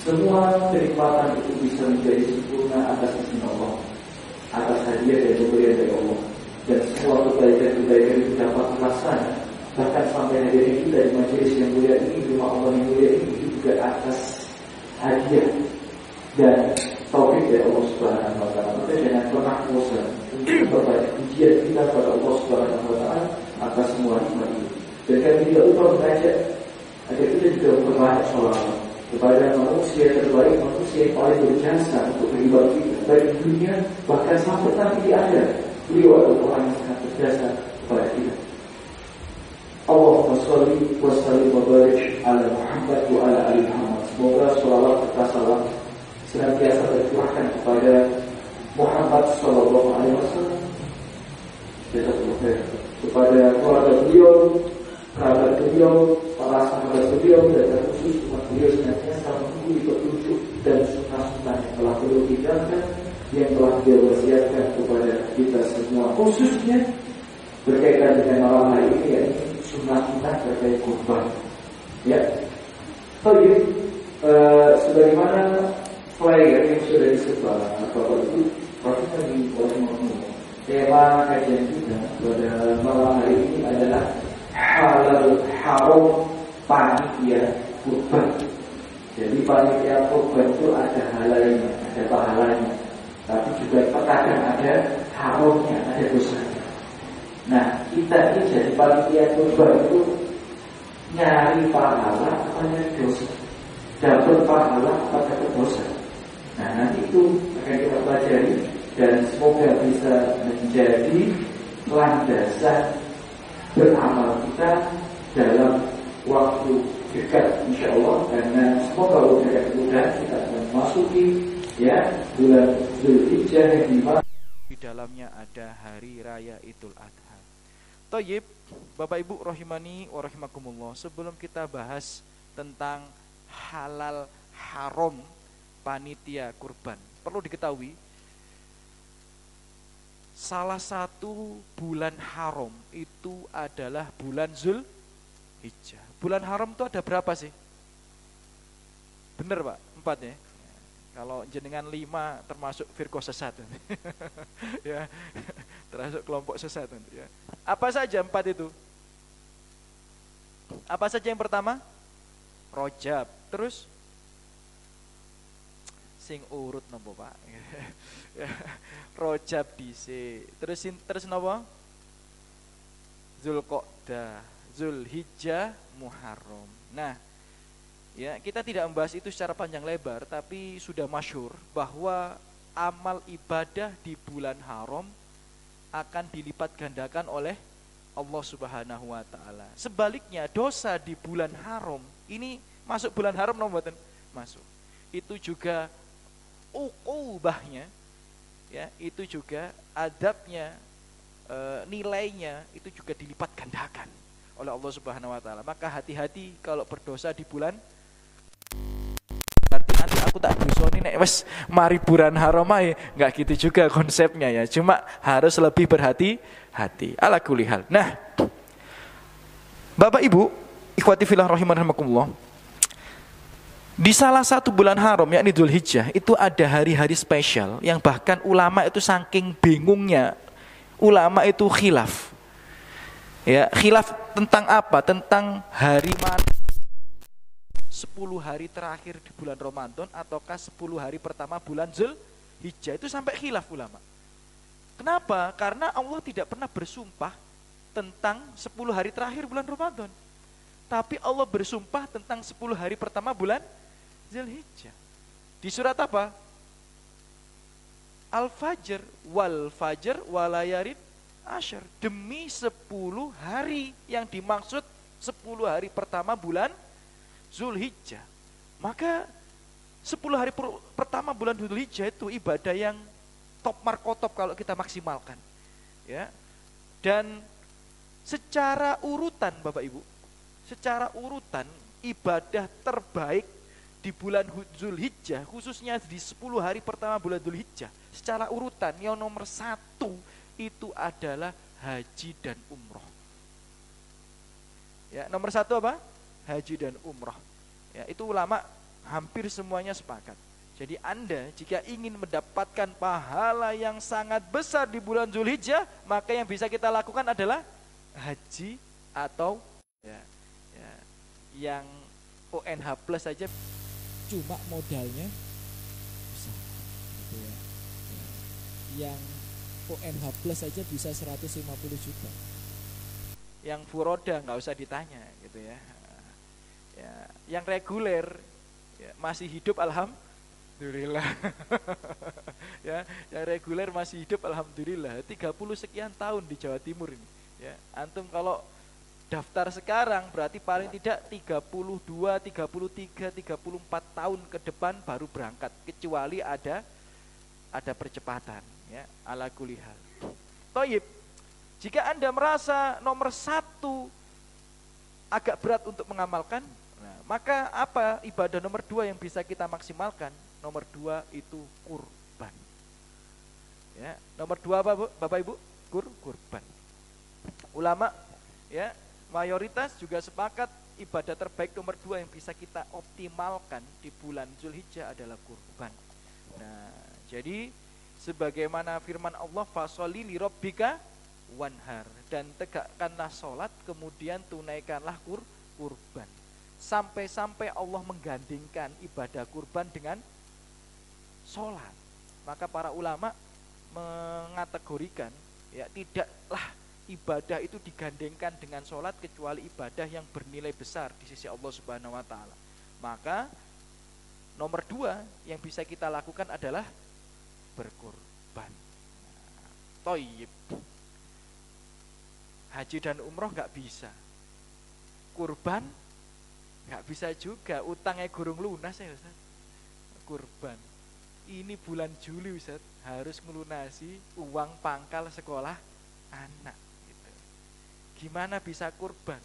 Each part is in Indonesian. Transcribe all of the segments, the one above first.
Semua kenikmatan itu bisa menjadi sempurna atas izin Allah, atas hadiah dan pemberian dari Allah. Dan semua kebaikan-kebaikan itu dapat terlaksana. Bahkan sampai hadirnya kita di majelis yang mulia ini, di rumah Allah yang mulia ini, itu juga atas hadiah dan taufik dari Allah Subhanahu wa taala. Maka jangan pernah bosan untuk memperbanyak pujian kita kepada Allah Subhanahu wa taala atas semua nikmat ini. Dan kami tidak lupa mengajak agar kita juga memperbanyak sholawat kepada manusia terbaik, manusia yang paling berjasa untuk kehidupan kita, baik di dunia bahkan sampai nanti di akhirat. Beliau adalah orang yang sangat berjasa kepada kita. Allahumma sholli wa sallim wa barik ala Muhammad wa ala ali Muhammad. Semoga sholawat serta salam senantiasa tercurahkan kepada Muhammad sallallahu alaihi wasallam, kepada keluarga beliau, kerabat beliau, para sahabat beliau, dan khusus umat beliau senantiasa mengikuti petunjuk dan sunnah-sunnah yang telah beliau tinggalkan, yang telah beliau wasiatkan kepada kita semua, khususnya berkaitan dengan malam hari ini, yakni sunnah-sunnah terkait kurban. Ya, baik. Sebagaimana flyer yang sudah disebar Bapak Ibu, pastinya di Warung. Tema kajian kita pada malam hari ini adalah halal haram panitia kurban. Jadi panitia kurban itu ada halalnya, ada pahalanya, tapi juga terkadang ada haramnya, ada dosanya. Nah, kita ini jadi panitia kurban itu nyari pahala apa nyari dosa? Dapat pahala apa dapat dosa? Nah, nanti itu akan kita pelajari dan semoga bisa menjadi landasan beramal kita dalam waktu dekat, insya Allah. Karena semoga dekat mudah kita akan memasuki bulan Dzulhijjah yang di dalamnya ada hari raya Idul Adha. Thayyib, Bapak Ibu rahimani wa rahimakumullah, sebelum kita bahas tentang halal haram panitia kurban, perlu diketahui salah satu bulan haram itu adalah bulan Dzulhijjah. Bulan haram itu ada berapa sih? Bener Pak? 4 ya? Kalau jenengan 5 termasuk firqah sesat. Ya, termasuk kelompok sesat ya. Apa saja 4 itu? Apa saja yang pertama? Rajab. Terus sing urut napa Pak? Rajab dhisik. Terus napa? Dzulqa'dah, Dzulhijjah, Muharram. Nah, ya, kita tidak membahas itu secara panjang lebar, tapi sudah masyhur bahwa amal ibadah di bulan haram akan dilipat gandakan oleh Allah Subhanahu wa taala. Sebaliknya, dosa di bulan haram ini masuk bulan haram mboten? Masuk. Itu juga uqubahnya, ya, itu juga adabnya, nilainya itu juga dilipat gandakan oleh Allah Subhanahu wa taala. Maka hati-hati kalau berdosa di bulan, berarti nanti aku tak dosoni nek wis mari bulan haram ae. Enggak gitu juga konsepnya ya. Cuma harus lebih berhati-hati. Ala kulli hal. Nah, Bapak Ibu, ikhwati fillah rahimakumullah, di salah satu bulan haram yakni Dzulhijjah itu ada hari-hari spesial yang bahkan ulama itu saking bingungnya, ulama itu khilaf. Ya, khilaf tentang apa? Tentang hari mana? 10 hari terakhir di bulan Ramadan ataukah 10 hari pertama bulan Dzulhijjah, itu sampai khilaf ulama. Kenapa? Karena Allah tidak pernah bersumpah tentang 10 hari terakhir bulan Ramadan. Tapi Allah bersumpah tentang 10 hari pertama bulan Dzulhijjah. Di surat apa? Al-Fajr, wal fajr walayarin asyar. Demi 10 hari yang dimaksud 10 hari pertama bulan Dzulhijjah. Maka 10 hari pertama bulan Dzulhijjah itu ibadah yang top markotop kalau kita maksimalkan. Ya. Dan secara urutan Bapak Ibu, secara urutan ibadah terbaik di bulan Dzulhijjah, khususnya di 10 hari pertama bulan Dzulhijjah, secara urutan yang nomor 1 itu adalah haji dan umroh. Ya, nomor 1 apa? Haji dan umroh. Ya, itu ulama Hampir semuanya sepakat. Jadi Anda jika ingin mendapatkan pahala yang sangat besar di bulan Zulhijjah, maka yang bisa kita lakukan adalah haji atau ya, yang ONH plus saja. Cuma modalnya besar gitu ya. Yang ONH plus saja bisa 150 juta. Yang furoda nggak usah ditanya gitu ya. Yang reguler ya, masih hidup alhamdulillah. Ya, yang reguler masih hidup alhamdulillah. 30 sekian tahun di Jawa Timur ini. Ya, antum kalau daftar sekarang berarti paling tidak 32, 33, 34 tahun ke depan baru berangkat, kecuali ada percepatan ya, ala kulihal. Toyib, jika Anda merasa nomor 1 agak berat untuk mengamalkan, maka apa ibadah nomor 2 yang bisa kita maksimalkan? Nomor 2 itu kurban. Ya, nomor 2 apa, Bapak Ibu? Kurban. Ulama ya, mayoritas juga sepakat ibadah terbaik nomor 2 yang bisa kita optimalkan di bulan Zulhijjah adalah kurban. Nah, jadi sebagaimana firman Allah, fasholli li rabbika wanhar, dan tegakkanlah sholat kemudian tunaikanlah kurban. Sampai-sampai Allah menggandingkan ibadah kurban dengan sholat. Maka para ulama mengategorikan ya, tidaklah ibadah itu digandengkan dengan sholat kecuali ibadah yang bernilai besar di sisi Allah Subhanahu wa Ta'ala. Maka nomor 2 yang bisa kita lakukan adalah berkurban. Toyib, haji dan umroh nggak bisa, kurban nggak bisa juga, utangnya gurung lunas ya Ustaz. Kurban ini bulan Juli Ustaz harus melunasi uang pangkal sekolah anak gitu. Gimana bisa kurban?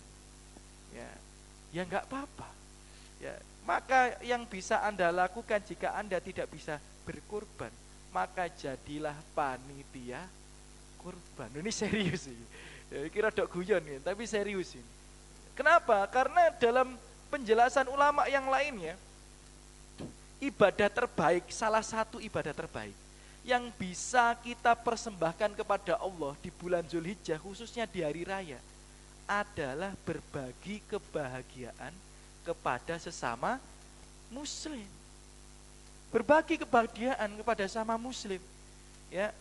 Ya nggak apa-apa. Ya, maka yang bisa Anda lakukan jika Anda tidak bisa berkurban, maka jadilah panitia kurban. Ini serius ini. Ya, kira dok guyon ya, tapi serius ini. Kenapa? Karena dalam penjelasan ulama yang lainnya, ibadah terbaik, salah satu ibadah terbaik yang bisa kita persembahkan kepada Allah di bulan Zulhijjah, khususnya di hari raya, adalah berbagi kebahagiaan kepada sesama muslim. Berbagi kebahagiaan kepada sesama muslim. Ya.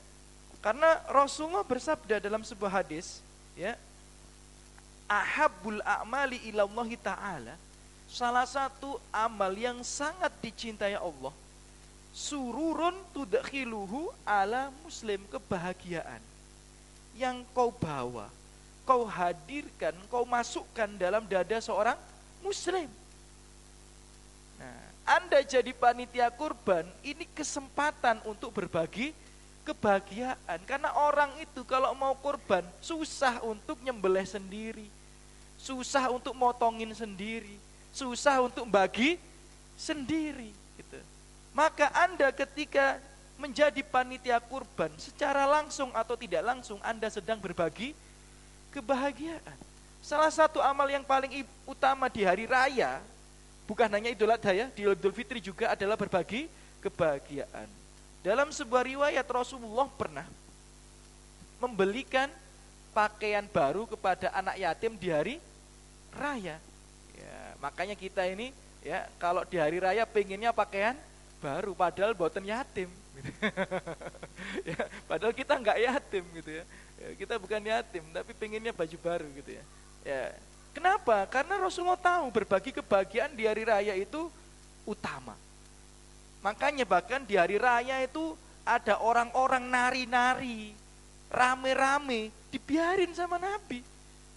Karena Rasulullah bersabda dalam sebuah hadis, ya, ahabbul a'mali ilallahi ta'ala, salah satu amal yang sangat dicintai Allah, sururun tudkhiluhu ala muslim, kebahagiaan yang kau bawa, kau hadirkan, kau masukkan dalam dada seorang muslim. Nah, Anda jadi panitia kurban, ini kesempatan untuk berbagi kebahagiaan. Karena orang itu kalau mau kurban susah untuk nyembelih sendiri, susah untuk motongin sendiri, susah untuk bagi sendiri gitu. Maka Anda ketika menjadi panitia kurban, secara langsung atau tidak langsung Anda sedang berbagi kebahagiaan. Salah satu amal yang paling utama di hari raya, bukan hanya Idul Adha ya, di Idul Fitri juga adalah berbagi kebahagiaan. Dalam sebuah riwayat Rasulullah pernah membelikan pakaian baru kepada anak yatim di hari raya. Ya, makanya kita ini ya kalau di hari raya pengennya pakaian baru, padahal boten yatim. Gitu. Ya, padahal kita nggak yatim gitu ya. Kita bukan yatim, tapi pengennya baju baru gitu ya. Ya, kenapa? Karena Rasulullah tahu berbagi kebahagiaan di hari raya itu utama. Makanya bahkan di hari raya itu ada orang-orang nari-nari, rame-rame, dibiarin sama Nabi.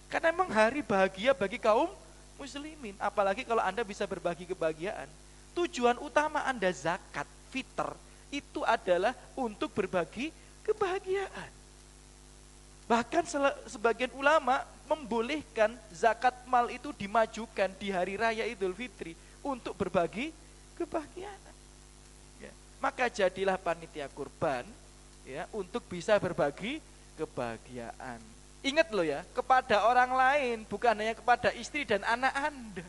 Karena memang hari bahagia bagi kaum muslimin. Apalagi kalau Anda bisa berbagi kebahagiaan. Tujuan utama Anda zakat, fitr, itu adalah untuk berbagi kebahagiaan. Bahkan sebagian ulama membolehkan zakat mal itu dimajukan di hari raya Idul Fitri untuk berbagi kebahagiaan. Ya. Maka jadilah panitia kurban ya untuk bisa berbagi kebahagiaan. Ingat loh ya, kepada orang lain, bukan hanya kepada istri dan anak Anda.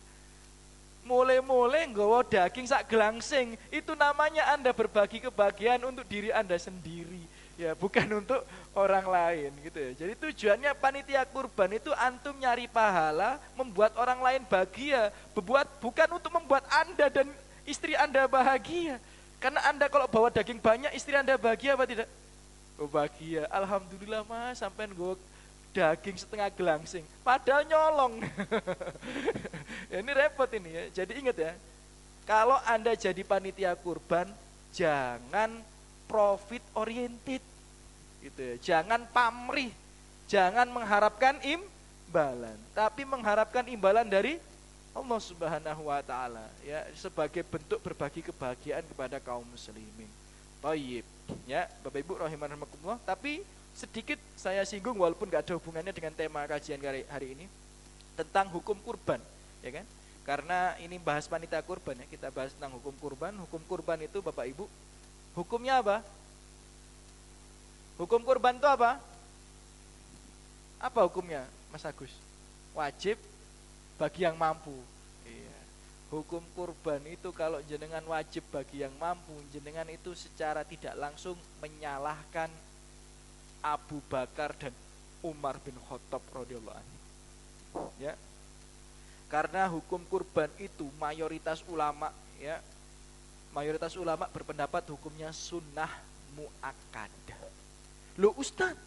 Mulai-mulai nggawa daging sak gelangsing, itu namanya Anda berbagi kebahagiaan untuk diri Anda sendiri, ya, bukan untuk orang lain gitu ya. Jadi tujuannya panitia kurban itu antum nyari pahala, membuat orang lain bahagia, bukan untuk membuat Anda dan istri Anda bahagia. Karena Anda kalau bawa daging banyak, istri Anda bahagia apa tidak? Oh, bahagia. Alhamdulillah Mas, sampean nggawa daging setengah gelangsing, padahal nyolong. Ya, ini repot ini ya. Jadi ingat ya, kalau Anda jadi panitia kurban, jangan profit oriented, gitu ya. Jangan pamrih, jangan mengharapkan imbalan, tapi mengharapkan imbalan dari Allah Subhanahu wa taala, ya, sebagai bentuk berbagi kebahagiaan kepada kaum muslimin. Thayyib, ya, Bapak Ibu rahimakumullah. Tapi sedikit saya singgung walaupun gak ada hubungannya dengan tema kajian hari ini tentang hukum kurban, ya kan? Karena ini bahas panitia kurban ya, kita bahas tentang hukum kurban. Hukum kurban itu Bapak Ibu, hukumnya apa? Hukum kurban itu apa? Apa hukumnya, Mas Agus? Wajib bagi yang mampu. Iya. Hukum kurban itu kalau jenengan wajib bagi yang mampu, jenengan itu secara tidak langsung menyalahkan Abu Bakar dan Umar bin Khattab radhiyallahu anhu. Ya. Karena hukum kurban itu mayoritas ulama, ya, mayoritas ulama berpendapat hukumnya sunnah muakkadah. Loh Ustaz,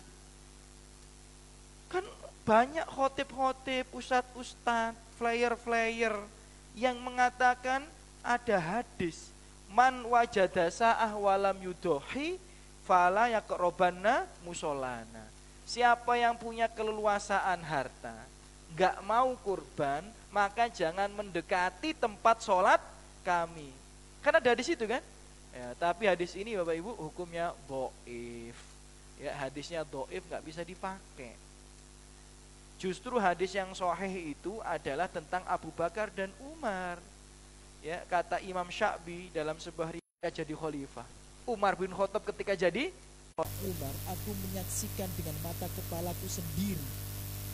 kan banyak khotib-khotib, ustad-ustad, flyer-flyer yang mengatakan ada hadis man wajada sa'ah walam yudohi fala yaqrabanna musolana. Siapa yang punya keleluasaan harta, gak mau kurban, maka jangan mendekati tempat sholat kami. Kan ada hadis itu kan? Ya, tapi hadis ini Bapak Ibu hukumnya dhaif. Ya, hadisnya dhaif, gak bisa dipakai. Justru hadis yang sahih itu adalah tentang Abu Bakar dan Umar. Ya, kata Imam Sya'bi dalam sebuah riwayat jadi khalifah, Umar bin Khattab ketika jadi Umar, aku menyaksikan dengan mata kepalaku sendiri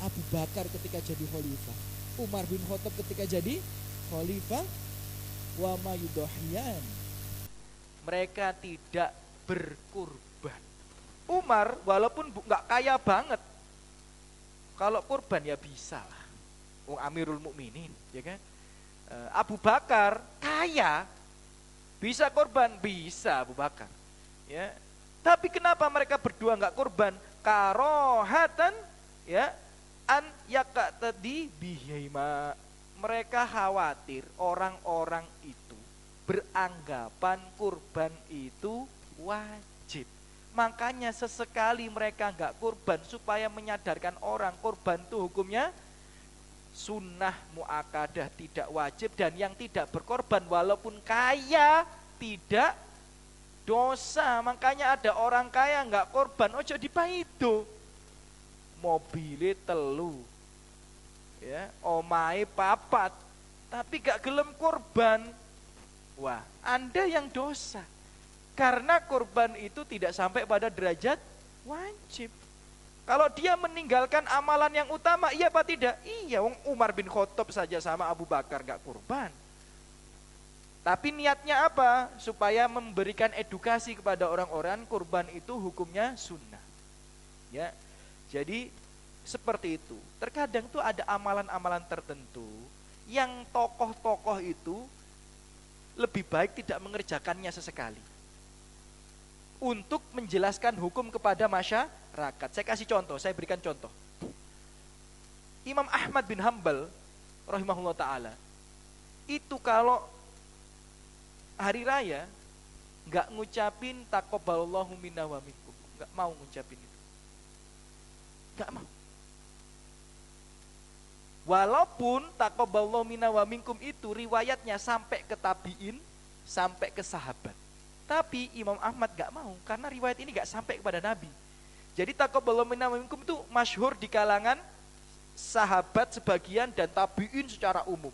Abu Bakar ketika jadi khalifah, Umar bin Khattab ketika jadi khalifah, wa ma yudahiyan, mereka tidak berkurban. Umar walaupun nggak kaya banget, kalau kurban ya bisa lah, wong Amirul Mukminin, ya kan? Abu Bakar kaya, bisa kurban, bisa Abu Bakar, ya. Tapi kenapa mereka berdua nggak kurban? Karohatan, ya, an yakatadi bihima. Mereka khawatir orang-orang itu beranggapan kurban itu wajib. Makanya sesekali mereka nggak kurban supaya menyadarkan orang kurban itu hukumnya sunnah muakkadah, tidak wajib, dan yang tidak berkorban walaupun kaya tidak dosa. Makanya ada orang kaya nggak korban, ojo dipaido, mobile telu, ya, omahe papat, tapi gak gelem korban. Wah, Anda yang dosa, karena korban itu tidak sampai pada derajat wajib. Kalau dia meninggalkan amalan yang utama, iya apa tidak? Iya, wong Umar bin Khattab saja sama Abu Bakar gak kurban. Tapi niatnya apa? Supaya memberikan edukasi kepada orang-orang kurban itu hukumnya sunnah. Ya, jadi seperti itu. Terkadang tuh ada amalan-amalan tertentu yang tokoh-tokoh itu lebih baik tidak mengerjakannya sesekali, untuk menjelaskan hukum kepada masyarakat. Saya kasih contoh, saya berikan contoh. Imam Ahmad bin Hanbal rahimahullah ta'ala, itu kalau hari raya gak ngucapin taqabbalallahu minna wa minkum, gak mau ngucapin itu, gak mau. Walaupun taqabbalallahu minna wa minkum itu riwayatnya sampai ke tabi'in, sampai ke sahabat, tapi Imam Ahmad gak mau, karena riwayat ini gak sampai kepada Nabi. Jadi taqabbalallahu minna wa minkum itu masyhur di kalangan sahabat sebagian dan tabi'in secara umum,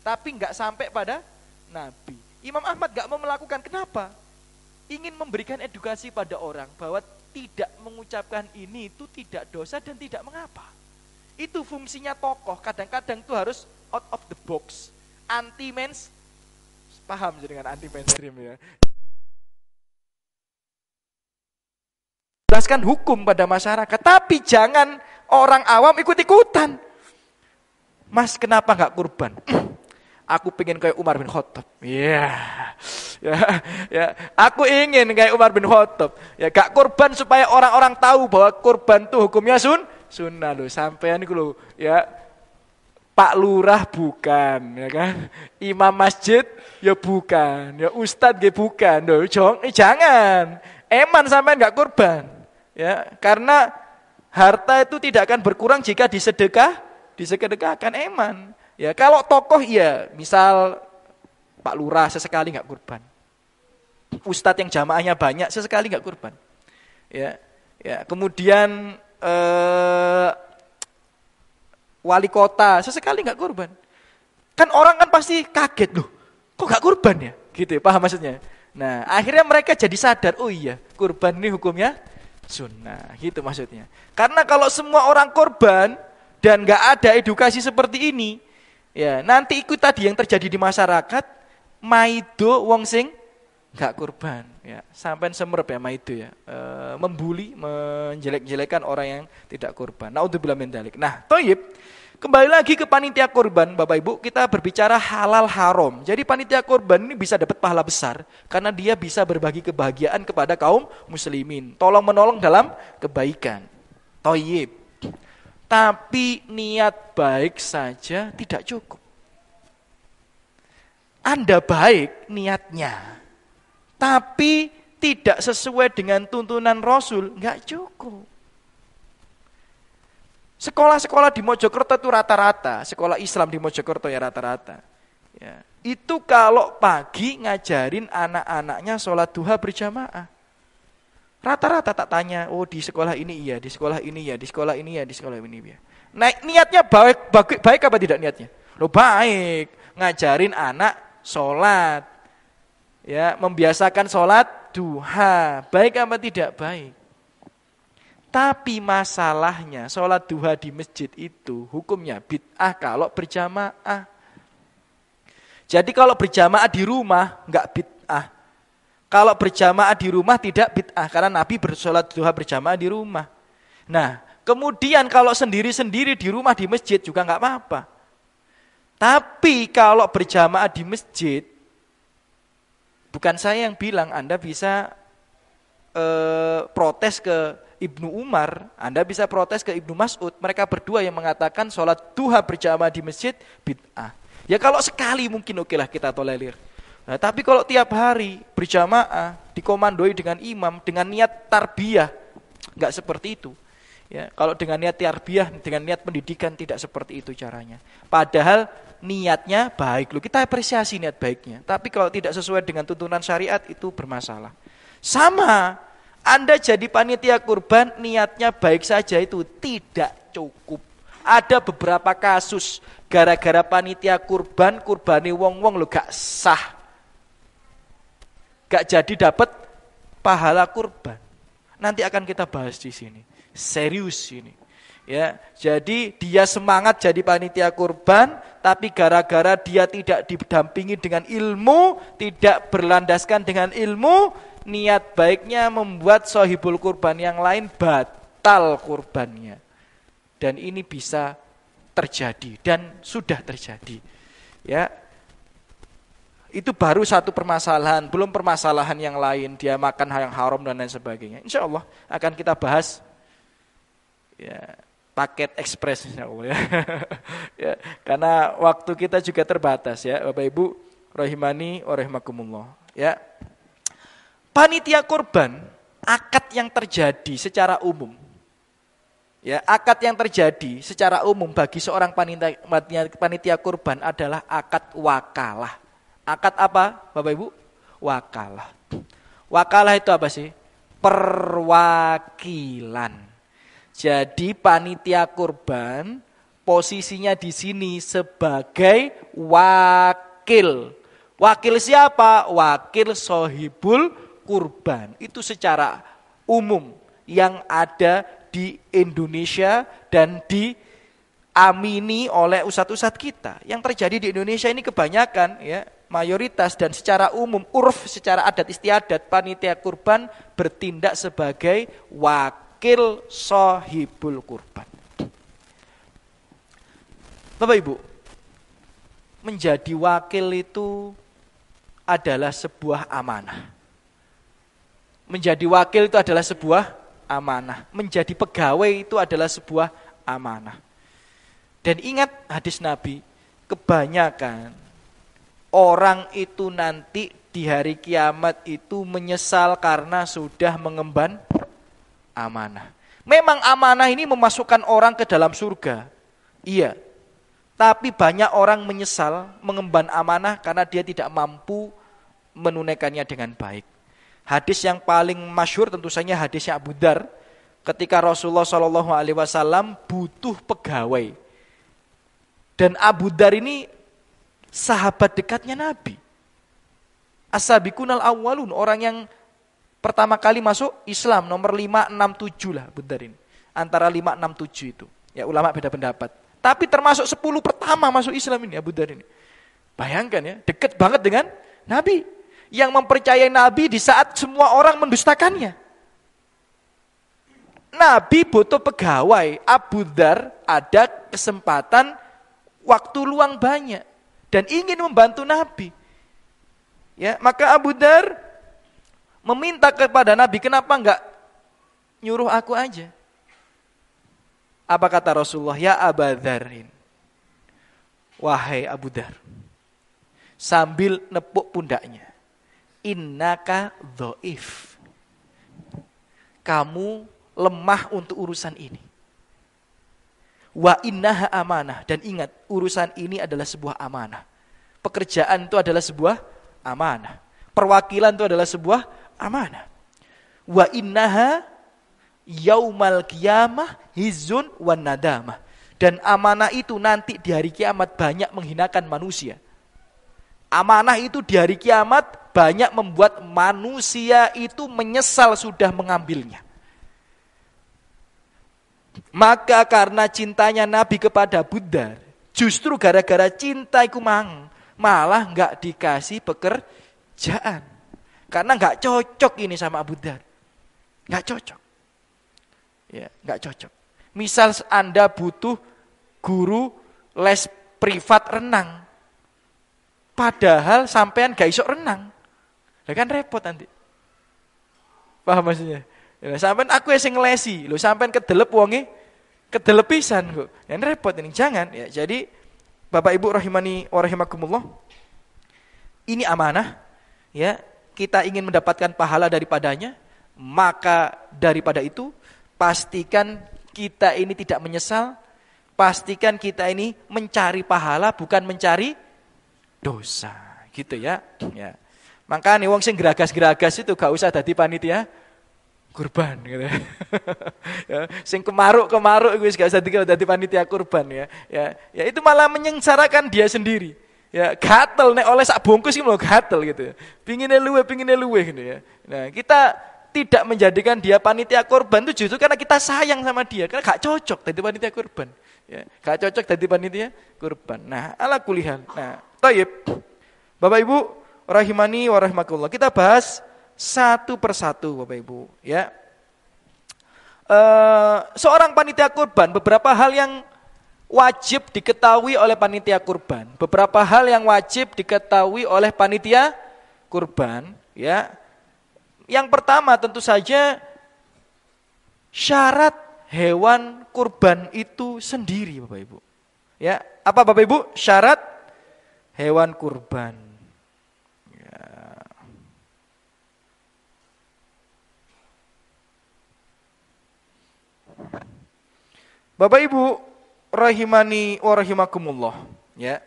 tapi gak sampai pada Nabi. Imam Ahmad gak mau melakukan, kenapa? Ingin memberikan edukasi pada orang bahwa tidak mengucapkan ini itu tidak dosa dan tidak mengapa. Itu fungsinya tokoh, kadang-kadang itu harus out of the box. anti paham dengan anti mainstream ya. Jelaskan hukum pada masyarakat, tapi jangan orang awam ikut-ikutan. Mas, kenapa nggak kurban? Aku pengen kayak Umar bin Khattab. Ya. Aku ingin kayak Umar bin Khattab. Ya, gak kurban supaya orang-orang tahu bahwa kurban tuh hukumnya sunnah loh. Sampean iku lho, ya. Pak Lurah bukan, ya kan? Imam masjid ya bukan, ya ustadz ya bukan. Loh, jangan. Eman sampean gak kurban. Ya, karena harta itu tidak akan berkurang jika disedekahkan eman. Ya, kalau tokoh iya, misal Pak Lurah sesekali nggak kurban. Ustadz yang jamaahnya banyak sesekali nggak kurban. Ya, kemudian wali kota sesekali nggak kurban. Kan orang kan pasti kaget loh, kok nggak kurban ya? Gitu ya, paham maksudnya? Nah, akhirnya mereka jadi sadar, oh iya, kurban ini hukumnya sunnah, gitu maksudnya. Karena kalau semua orang kurban dan nggak ada edukasi seperti ini, ya nanti ikut tadi yang terjadi di masyarakat, maido wong sing nggak kurban, ya sampai semerep ya maido ya, membuli, menjelek-jelekan orang yang tidak kurban. Naudzubillah min dzalik. Nah, thayyib. Kembali lagi ke panitia kurban, Bapak Ibu, kita berbicara halal haram. Jadi panitia kurban ini bisa dapat pahala besar karena dia bisa berbagi kebahagiaan kepada kaum muslimin, tolong menolong dalam kebaikan. Thayyib. Tapi niat baik saja tidak cukup. Anda baik niatnya, tapi tidak sesuai dengan tuntunan Rasul, nggak cukup. Sekolah-sekolah di Mojokerto itu rata-rata, sekolah Islam di Mojokerto ya rata-rata. Ya, itu kalau pagi ngajarin anak-anaknya sholat duha berjamaah. Rata-rata tak tanya, oh di sekolah ini iya, di sekolah ini ya, di sekolah ini ya, di sekolah ini ya. Nah, niatnya baik apa tidak niatnya? Loh baik, ngajarin anak sholat, ya membiasakan sholat duha, baik apa tidak baik? Tapi masalahnya sholat duha di masjid itu hukumnya bid'ah kalau berjamaah. Jadi kalau berjamaah di rumah nggak bid'ah. Kalau berjamaah di rumah tidak bid'ah karena Nabi bersolat duha berjamaah di rumah. Nah, kemudian kalau sendiri-sendiri di rumah di masjid juga nggak apa-apa. Tapi kalau berjamaah di masjid, bukan saya yang bilang, Anda bisa protes ke Ibnu Umar, Anda bisa protes ke Ibnu Mas'ud. Mereka berdua yang mengatakan sholat duha berjamaah di masjid bid'ah. Ya kalau sekali mungkin okelah kita tolerir. Nah, tapi kalau tiap hari berjamaah dikomandoi dengan imam dengan niat tarbiyah, nggak seperti itu. Ya, kalau dengan niat tarbiyah, dengan niat pendidikan tidak seperti itu caranya. Padahal niatnya baik loh, kita apresiasi niat baiknya. Tapi kalau tidak sesuai dengan tuntunan syariat itu bermasalah. Sama, Anda jadi panitia kurban niatnya baik saja itu tidak cukup. Ada beberapa kasus gara-gara panitia kurban, kurbani wong-wong lo gak sah. Gak jadi dapat pahala kurban. Nanti akan kita bahas di sini. Serius ini. Ya, jadi dia semangat jadi panitia kurban, tapi gara-gara dia tidak didampingi dengan ilmu, tidak berlandaskan dengan ilmu, niat baiknya membuat sahibul kurban yang lain batal kurbannya. Dan ini bisa terjadi dan sudah terjadi. Ya. Itu baru satu permasalahan, belum permasalahan yang lain, dia makan hal yang haram dan lain sebagainya. Insya Allah akan kita bahas ya, paket ekspres insya Allah ya. Ya, karena waktu kita juga terbatas ya, Bapak Ibu rahimani wa rahimakumullah. Ya. Panitia kurban, akad yang terjadi secara umum. Ya, akad yang terjadi secara umum bagi seorang panitia kurban adalah akad wakalah. Akad apa, Bapak Ibu? Wakalah. Wakalah itu apa sih? Perwakilan. Jadi panitia kurban posisinya di sini sebagai wakil. Wakil siapa? Wakil sohibul kurban. Itu secara umum yang ada di Indonesia dan di amini oleh ustadz-ustadz kita. Yang terjadi di Indonesia ini kebanyakan ya, mayoritas dan secara umum urf secara adat istiadat panitia kurban bertindak sebagai wakil sohibul kurban. Bapak Ibu, menjadi wakil itu adalah sebuah amanah. Menjadi wakil itu adalah sebuah amanah. Menjadi pegawai itu adalah sebuah amanah. Dan ingat hadis Nabi, kebanyakan orang itu nanti di hari kiamat itu menyesal karena sudah mengemban amanah. Memang amanah ini memasukkan orang ke dalam surga. Iya. Tapi banyak orang menyesal mengemban amanah karena dia tidak mampu menunaikannya dengan baik. Hadis yang paling masyhur tentu saja hadisnya Abu Dzar ketika Rasulullah SAW butuh pegawai. Dan Abu Dzar ini sahabat dekatnya Nabi. As-sabiqunal awwalun, orang yang pertama kali masuk Islam, nomor 5, 6, 7 lah Abu Dzar ini. Antara 5, 6, 7 itu. Ya ulama beda pendapat. Tapi termasuk 10 pertama masuk Islam ini Abu Dzar ini. Bayangkan ya, dekat banget dengan Nabi. Yang mempercayai Nabi di saat semua orang mendustakannya. Nabi butuh pegawai. Abu Dzar ada kesempatan waktu luang banyak dan ingin membantu Nabi. Ya, maka Abu Dzar meminta kepada Nabi, kenapa enggak nyuruh aku aja? Apa kata Rasulullah? Ya Abu Dzarin, wahai Abu Dzar, sambil nepuk pundaknya, innaka dhaif, kamu lemah untuk urusan ini. Wa innaha amanah, dan ingat urusan ini adalah sebuah amanah. Pekerjaan itu adalah sebuah amanah. Perwakilan itu adalah sebuah amanah. Wa innaha yaumal qiyamah hizun wan nadamah. Dan amanah itu nanti di hari kiamat banyak menghinakan manusia. Amanah itu di hari kiamat banyak membuat manusia itu menyesal sudah mengambilnya. Maka karena cintanya Nabi kepada Abu Dzar, justru gara-gara cinta iku malah enggak dikasih pekerjaan. Karena enggak cocok ini sama Abu Dzar. Enggak cocok. Ya, enggak cocok. Misal Anda butuh guru les privat renang. Padahal sampean gak iso renang. Lah kan repot nanti. Paham maksudnya? Ya, sampean aku sing ngelesi, lho sampean kedelep wonge, kedelep pisan kok. Yang repot ini, jangan ya. Jadi Bapak Ibu rahimani wa rahimakumullah, ini amanah ya. Kita ingin mendapatkan pahala daripadanya, maka daripada itu pastikan kita ini tidak menyesal, pastikan kita ini mencari pahala bukan mencari dosa, gitu ya. Ya. Makanya wong sing geragas-geragas itu gak usah dadi panitia kurban gitu. Ya, sing kemaruk-kemaruk wis gak usah dadi panitia kurban ya. Ya itu malah menyengsarakan dia sendiri. Ya, gatel nek oleh sak bungkus iki lho gatel gitu ya. Pingine luwe gitu ya. Nah, kita tidak menjadikan dia panitia kurban itu justru karena kita sayang sama dia, karena gak cocok dadi panitia kurban. Ya, gak cocok dadi panitia kurban. Nah, ala kulihal. Nah, thayyib. Bapak Ibu rahimani wa rahimakumullah. Kita bahas satu persatu Bapak Ibu ya. Seorang panitia kurban, beberapa hal yang wajib diketahui oleh panitia kurban. Beberapa hal yang wajib diketahui oleh panitia kurban ya. Yang pertama tentu saja syarat hewan kurban itu sendiri Bapak Ibu. Ya, apa Bapak Ibu? Syarat hewan kurban. Bapak Ibu rahimani wa rahimakumullah ya.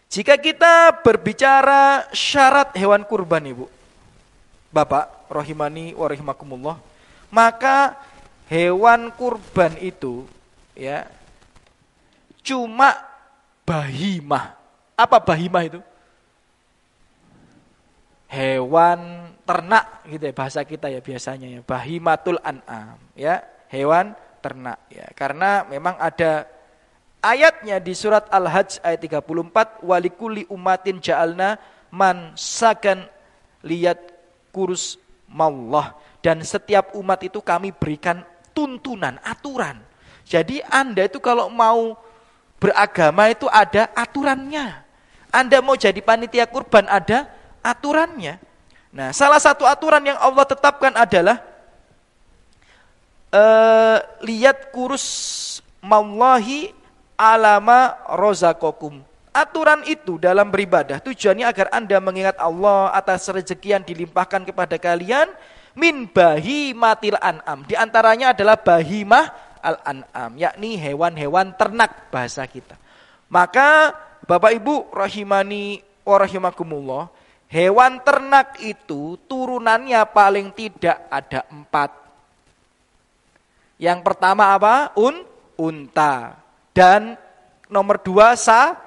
Jika kita berbicara syarat hewan kurban Ibu Bapak rahimani wa rahimakumullah, maka hewan kurban itu ya cuma bahimah. Apa bahimah itu? Hewan ternak gitu ya bahasa kita ya biasanya ya, bahimatul an'am ya, hewan ternak ya, karena memang ada Ayatnya di surat Al-Hajj ayat 34, walikulli ummatin ja'alna mansakan liyat kurus maullah. Dan setiap umat itu kami berikan tuntunan, aturan. Jadi Anda itu kalau mau beragama itu ada aturannya. Anda mau jadi panitia kurban ada aturannya. Nah, salah satu aturan yang Allah tetapkan adalah lihat kurus mallahi alama rozakokum. Aturan itu dalam beribadah tujuannya agar Anda mengingat Allah atas rezeki yang dilimpahkan kepada kalian min bahimatil an'am. Di antaranya adalah bahimah al-an'am, yakni hewan-hewan ternak bahasa kita. Maka Bapak Ibu rahimani wa rahimakumullah, hewan ternak itu turunannya paling tidak ada 4. Yang pertama apa? Unta. Dan nomor 2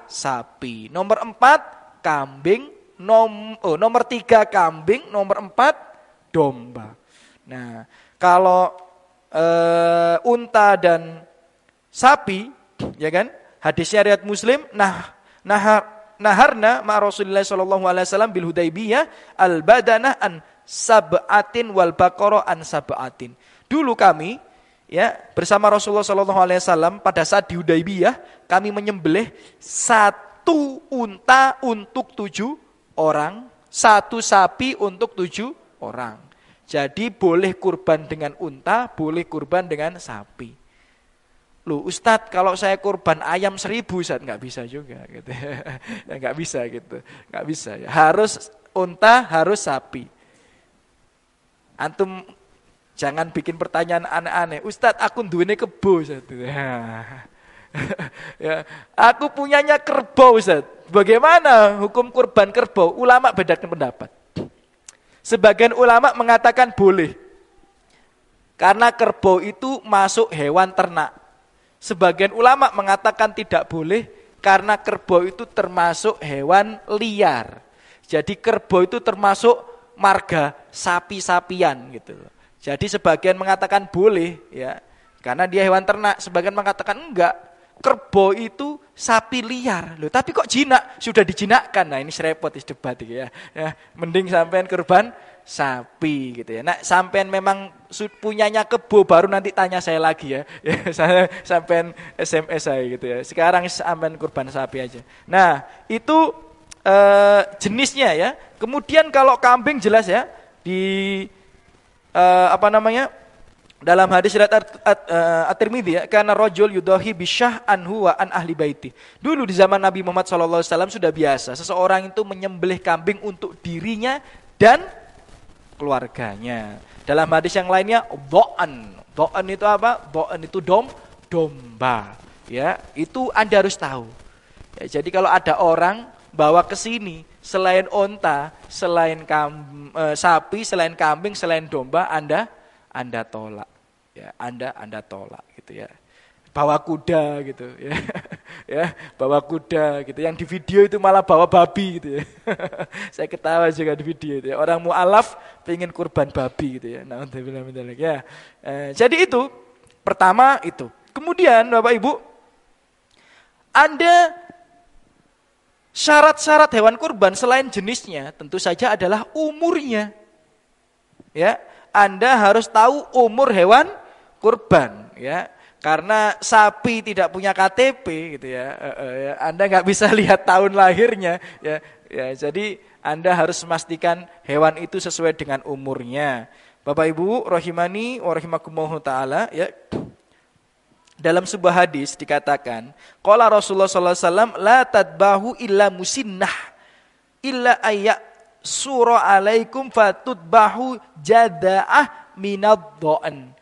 sapi. Nomor 4 kambing. Nomor 3 kambing. Nomor 4 domba. Nah, kalau unta dan sapi, ya kan? Hadisnya riwayat Muslim. Naharna ma Rasulullah sallallahu alaihi wasallam bil Hudaybiyah al badanah an sab'atin wal baqara an sab'atin. Dulu kami bersama Rasulullah sallallahu alaihi wasallam pada saat di Hudaybiyah kami menyembelih 1 unta untuk 7 orang, 1 sapi untuk 7 orang. Jadi boleh kurban dengan unta, boleh kurban dengan sapi. Loh Ustadz, kalau saya kurban ayam 1000 Ustadz, nggak bisa juga gitu. Nggak bisa gitu, nggak bisa ya. Harus unta, harus sapi. Antum jangan bikin pertanyaan aneh-aneh. Ustadz, aku duwene kebo Ustadz. Ya, aku punyanya kerbau Ustadz. Bagaimana hukum kurban kerbau? Ulama bedakan pendapat. Sebagian ulama mengatakan boleh. Karena kerbau itu masuk hewan ternak. Sebagian ulama mengatakan tidak boleh karena kerbau itu termasuk hewan liar. Jadi kerbau itu termasuk marga sapi-sapian gitu. Jadi sebagian mengatakan boleh ya, karena dia hewan ternak. Sebagian mengatakan enggak, kerbau itu sapi liar. Loh, tapi kok jinak? Sudah dijinakkan. Nah, ini serepot debat ya. Mending sampean kurban sapi gitu ya. Nah, sampean memang punyanya kebo baru nanti tanya saya lagi ya. Saya sampean SMS saya gitu ya. Sekarang sampean kurban sapi aja. Nah, itu jenisnya ya. Kemudian kalau kambing jelas ya di dalam hadis riwayat At-Tirmidzi ya, karena rajul yudahi bisyah anhu wa an ahli baiti. Dulu di zaman Nabi Muhammad SAW sudah biasa seseorang itu menyembelih kambing untuk dirinya dan keluarganya. Dalam hadis yang lainnya do'an. Do'an itu apa? Do'an itu domba. Ya, itu Anda harus tahu. Ya, jadi kalau ada orang bawa ke sini selain onta, selain sapi, selain kambing, selain domba, Anda tolak. Ya, Anda tolak gitu ya. Bawa kuda gitu ya. Ya, bawa kuda gitu. Yang di video itu malah bawa babi gitu ya. Saya ketawa juga di video itu ya. Orang mu'alaf pengen kurban babi gitu ya. Ya. Jadi itu pertama itu. Kemudian Bapak Ibu, Anda syarat-syarat hewan kurban selain jenisnya tentu saja adalah umurnya. Ya, Anda harus tahu umur hewan kurban ya. Karena sapi tidak punya KTP gitu ya, Anda nggak bisa lihat tahun lahirnya ya. Jadi Anda harus memastikan hewan itu sesuai dengan umurnya. Bapak Ibu rahimani wa rahimakumullah taala ya. Dalam sebuah hadis dikatakan, qala Rasulullah sallallahu alaihi wasallam la tadbahu illa musinnah illa ayya sura alaikum fatudbahu jadaah minadh-dha'n.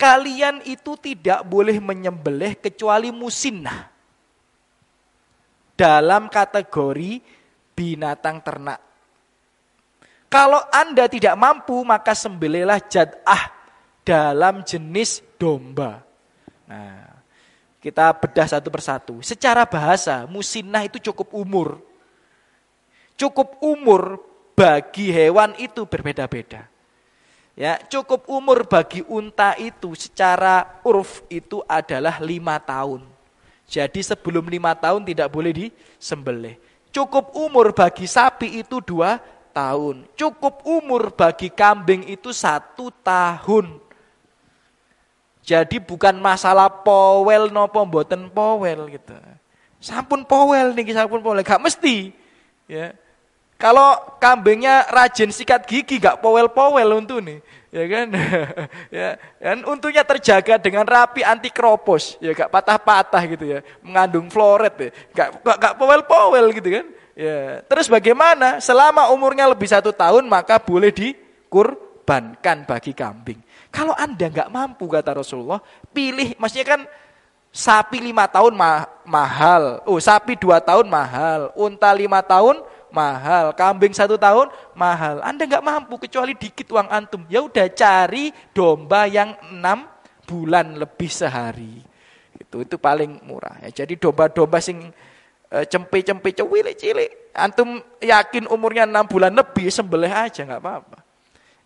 Kalian itu tidak boleh menyembelih kecuali musinnah. Dalam kategori binatang ternak. Kalau Anda tidak mampu, maka sembelihlah jad'ah dalam jenis domba. Nah, kita bedah satu persatu. Secara bahasa, musinnah itu cukup umur. Cukup umur bagi hewan itu berbeda-beda. Ya, cukup umur bagi unta itu secara urf itu adalah 5 tahun. Jadi sebelum 5 tahun tidak boleh disembelih. Cukup umur bagi sapi itu 2 tahun. Cukup umur bagi kambing itu 1 tahun. Jadi bukan masalah powel nopo mboten powel gitu. Sampun powel niki, sampun powel, gak mesti. Ya. Kalau kambingnya rajin sikat gigi gak powel-powel untuk nih, ya kan? Ya, dan untungnya terjaga dengan rapi anti kropos, ya gak patah-patah gitu ya, mengandung floret ya, gak powel-powel gitu kan? Ya, terus bagaimana? Selama umurnya lebih 1 tahun maka boleh dikurbankan bagi kambing. Kalau Anda gak mampu kata Rasulullah, pilih, maksudnya kan sapi 5 tahun mahal, sapi 2 tahun mahal, unta 5 tahun mahal, kambing 1 tahun mahal. Anda nggak mampu kecuali dikit uang antum. Ya udah cari domba yang 6 bulan lebih sehari. Itu paling murah. Ya, jadi domba-domba sing cempe-cempe cilik-cilik, antum yakin umurnya 6 bulan lebih, sembelih aja nggak apa-apa.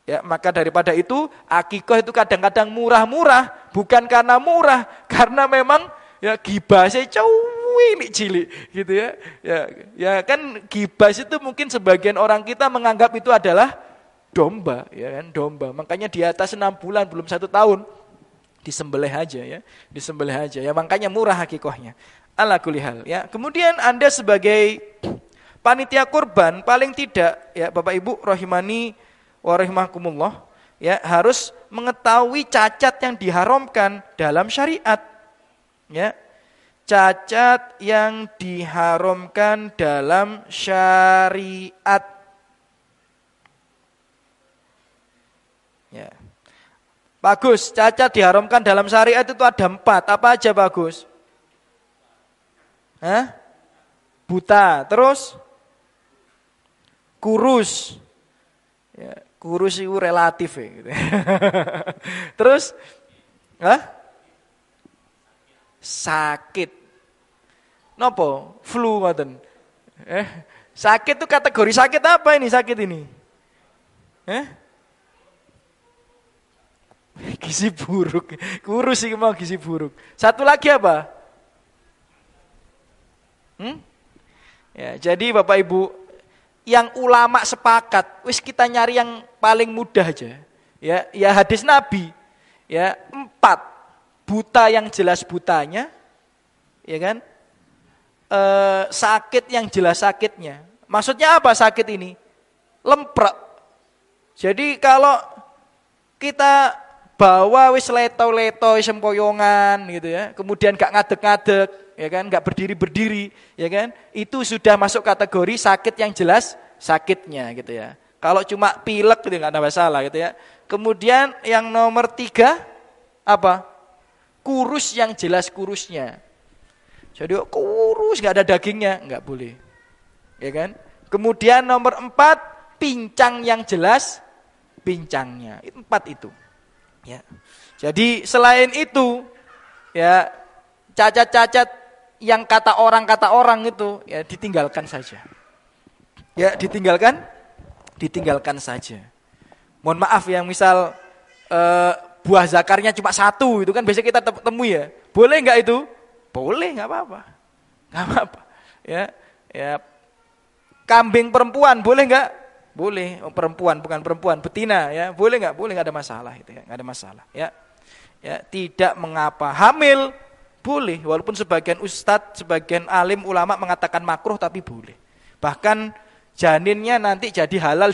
Ya, maka daripada itu akikah itu kadang-kadang murah-murah, bukan karena murah, karena memang ya gibasnya cilik gitu ya. Ya kan gibas itu mungkin sebagian orang kita menganggap itu adalah domba, ya kan, domba. Makanya di atas 6 bulan belum 1 tahun disembelih aja ya, disembelih aja. Ya makanya murah hakikahnya. Ala kulli hal ya. Kemudian Anda sebagai panitia kurban paling tidak ya Bapak Ibu rahimani wa rahimakumullah ya harus mengetahui cacat yang diharamkan dalam syariat. Ya. Cacat yang diharamkan dalam syariat. Ya. Bagus, cacat diharamkan dalam syariat itu ada 4. Apa aja bagus? Buta, terus kurus. Ya, kurus itu relatif ya. Gitu. Terus, sakit. Nopo? Flu ngoten. Sakit itu kategori sakit apa ini sakit ini? Gizi buruk. Kurus sih mau gizi buruk. Satu lagi apa? Ya, jadi Bapak Ibu, yang ulama sepakat, wis kita nyari yang paling mudah aja. Ya hadis Nabi. Ya, 4. Buta yang jelas butanya, ya kan? Sakit yang jelas sakitnya. Maksudnya apa sakit ini? Lemprek. Jadi kalau kita bawa wis leto-leto sempoyongan gitu ya, kemudian gak ngadeg-ngadeg, ya kan? Gak berdiri-berdiri, ya kan? Itu sudah masuk kategori sakit yang jelas sakitnya gitu ya. Kalau cuma pilek itu gak ada masalah gitu ya. Kemudian yang nomor 3 apa? Kurus yang jelas kurusnya. Jadi kurus gak ada dagingnya, nggak boleh. Ya kan? Kemudian nomor 4, pincang yang jelas pincangnya. 4 itu. Ya. Jadi selain itu ya cacat-cacat yang kata orang itu ya ditinggalkan saja. Ya, ditinggalkan saja. Mohon maaf yang misal buah zakarnya cuma 1 itu kan biasanya kita temui ya. Boleh enggak itu? Boleh, enggak apa-apa. Enggak apa-apa. Ya. Kambing perempuan boleh enggak? Boleh. Perempuan bukan perempuan, betina ya. Boleh enggak? Boleh, enggak ada masalah itu ya. Enggak ada masalah ya. Ya, tidak mengapa. Hamil boleh walaupun sebagian ustadz, sebagian alim ulama mengatakan makruh tapi boleh. Bahkan janinnya nanti jadi halal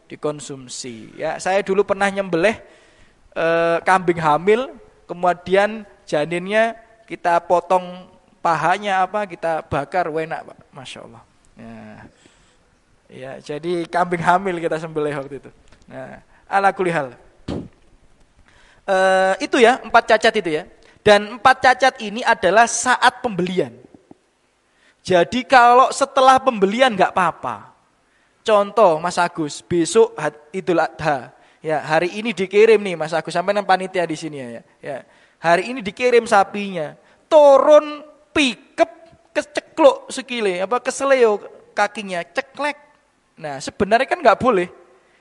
dikonsumsi. Ya, saya dulu pernah nyembelih kambing hamil, kemudian janinnya kita potong pahanya kita bakar, enak Pak, Masya Allah. Ya, jadi kambing hamil kita sembelih waktu itu. Nah, ala kulli hal. Itu ya 4 cacat itu ya. Dan 4 cacat ini adalah saat pembelian. Jadi kalau setelah pembelian nggak apa-apa. Contoh Mas Agus, besok Idul Adha. Ya, hari ini dikirim nih Mas Agus sampai panitia di sini ya. Ya. Hari ini dikirim sapinya. Turun pikep kecekluk sekile keseleo kakinya ceklek. Nah, sebenarnya kan enggak boleh.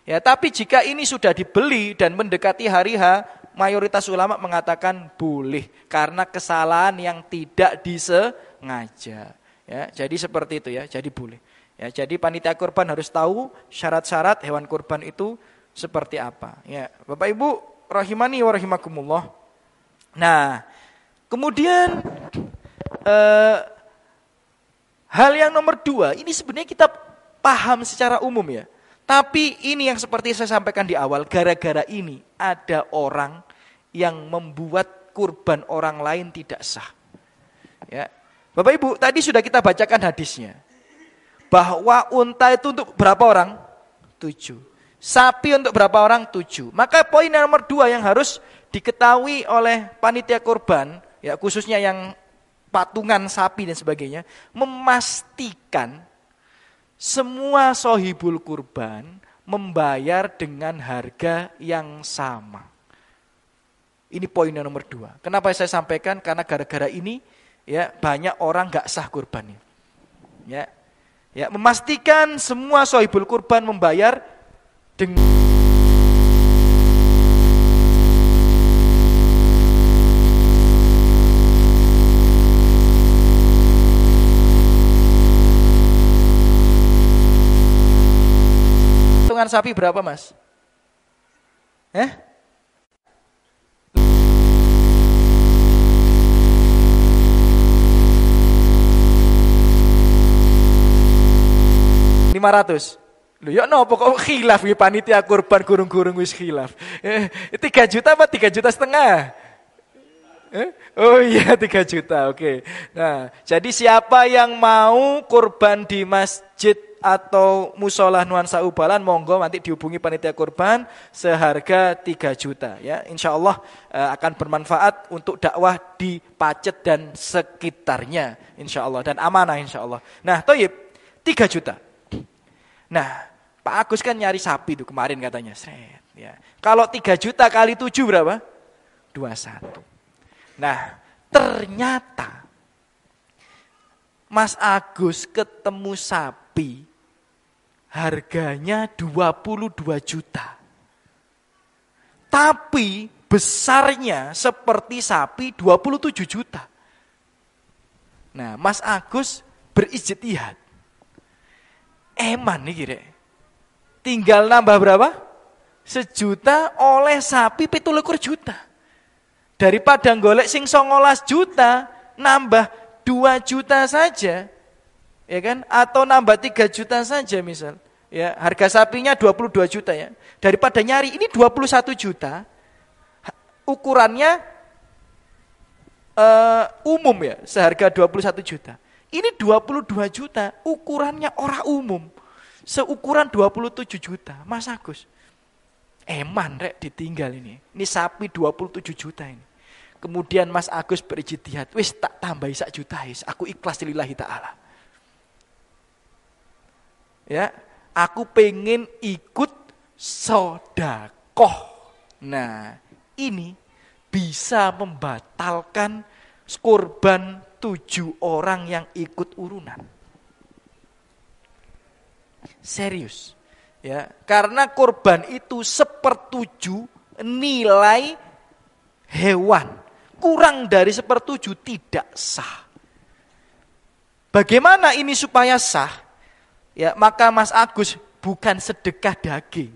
Ya, tapi jika ini sudah dibeli dan mendekati hari H, mayoritas ulama mengatakan boleh karena kesalahan yang tidak disengaja. Ya, jadi seperti itu ya, jadi boleh. Ya, jadi panitia kurban harus tahu syarat-syarat hewan kurban itu seperti apa. Ya, Bapak Ibu rahimani wa rahimakumullah. Nah, kemudian hal yang nomor 2, ini sebenarnya kita paham secara umum ya. Tapi ini yang seperti saya sampaikan di awal, gara-gara ini ada orang yang membuat kurban orang lain tidak sah. Ya. Bapak Ibu, tadi sudah kita bacakan hadisnya. Bahwa unta itu untuk berapa orang? 7. Sapi untuk berapa orang? 7. Maka poin nomor 2 yang harus diketahui oleh panitia kurban, ya khususnya yang patungan sapi dan sebagainya, memastikan semua sohibul kurban membayar dengan harga yang sama. Ini poin yang nomor 2. Kenapa saya sampaikan? Karena gara-gara ini ya banyak orang gak sah kurbannya. Ya, memastikan semua sohibul kurban membayar dengan sapi berapa, Mas? 500. Lho ya nopo kok khilaf ya panitia kurban gurung-gurung wis khilaf. 3 juta apa 3 juta setengah? Oh iya 3 juta, oke. Nah, jadi siapa yang mau kurban di masjid atau musola nuansa Ubalan, monggo nanti dihubungi panitia kurban seharga 3 juta ya. Insyaallah akan bermanfaat untuk dakwah di Pacet dan sekitarnya insyaallah, dan amanah insyaallah. Nah, toyib 3 juta. Nah, Pak Agus kan nyari sapi tuh kemarin katanya. Sret, ya. Kalau 3 juta kali 7 berapa? 21. Nah, ternyata Mas Agus ketemu sapi harganya 22 juta. Tapi besarnya seperti sapi 27 juta. Nah, Mas Agus berijtihad. Eman nih kira. Tinggal nambah berapa? 1 juta oleh sapi 17 juta. Daripada golek sing 19 juta, nambah 2 juta saja. Ya kan? Atau nambah 3 juta saja misal. Ya, harga sapinya 22 juta ya. Daripada nyari ini 21 juta. Ukurannya umum ya, seharga 21 juta. Ini 22 juta, ukurannya ora umum. Seukuran 27 juta. Mas Agus, eman rek ditinggal ini. Ini sapi 27 juta ini. Kemudian Mas Agus berijtihad, wis tak tambahi 1 juta, aku ikhlas lillahi ta'ala. Ya, aku pengen ikut sedekah. Nah, ini bisa membatalkan kurban 7 orang yang ikut urunan. Serius. Ya, karena kurban itu 1/7 nilai hewan. Kurang dari 1/7 tidak sah. Bagaimana ini supaya sah? Ya, maka Mas Agus bukan sedekah daging.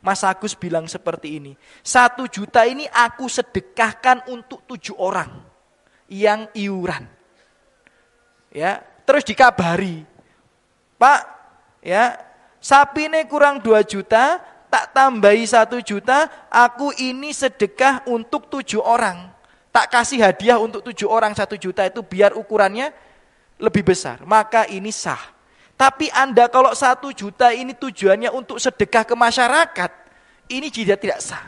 Mas Agus bilang seperti ini, 1 juta ini aku sedekahkan untuk 7 orang yang iuran. Ya, terus dikabari, Pak, ya, sapi ini kurang 2 juta, tak tambahi 1 juta, aku ini sedekah untuk 7 orang. Tak kasih hadiah untuk 7 orang 1 juta itu biar ukurannya lebih besar. Maka ini sah. Tapi Anda kalau 1 juta ini tujuannya untuk sedekah ke masyarakat, ini tidak sah.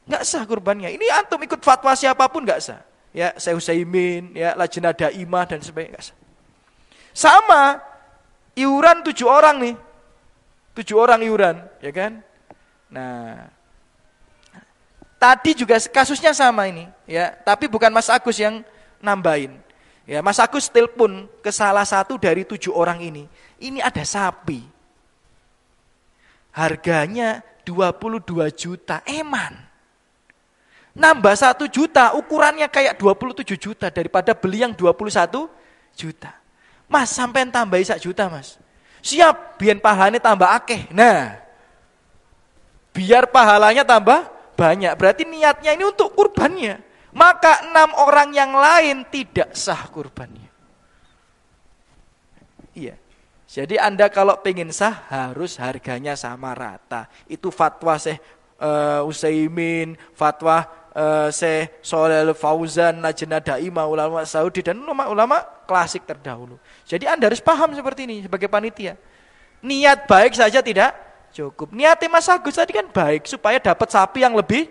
Nggak sah kurbannya. Ini antum ikut fatwa siapapun nggak sah. Ya, Syekh Utsaimin, ya, Lajnah Daimah dan sebagainya nggak sah. Sama iuran 7 orang nih. 7 orang iuran, ya kan? Nah, tadi juga kasusnya sama ini, ya, tapi bukan Mas Agus yang nambahin. Ya, Mas Agus telepon ke salah satu dari 7 orang ini. Ini ada sapi. Harganya 22 juta, eman. Nambah 1 juta, ukurannya kayak 27 juta daripada beli yang 21 juta. Mas, sampean tambahi 1 juta, Mas. Siap, biar pahalanya tambah akeh. Nah, biar pahalanya tambah banyak. Berarti niatnya ini untuk kurbannya. Maka 6 orang yang lain tidak sah kurbannya. Iya. Jadi Anda kalau pengen sah harus harganya sama rata. Itu fatwa Syekh Utsaimin, fatwa Syekh Shalih Fauzan, Lajnah Daimah ulama Saudi dan ulama-ulama klasik terdahulu. Jadi Anda harus paham seperti ini sebagai panitia. Niat baik saja tidak cukup. Niatnya Mas Agus tadi kan baik supaya dapat sapi yang lebih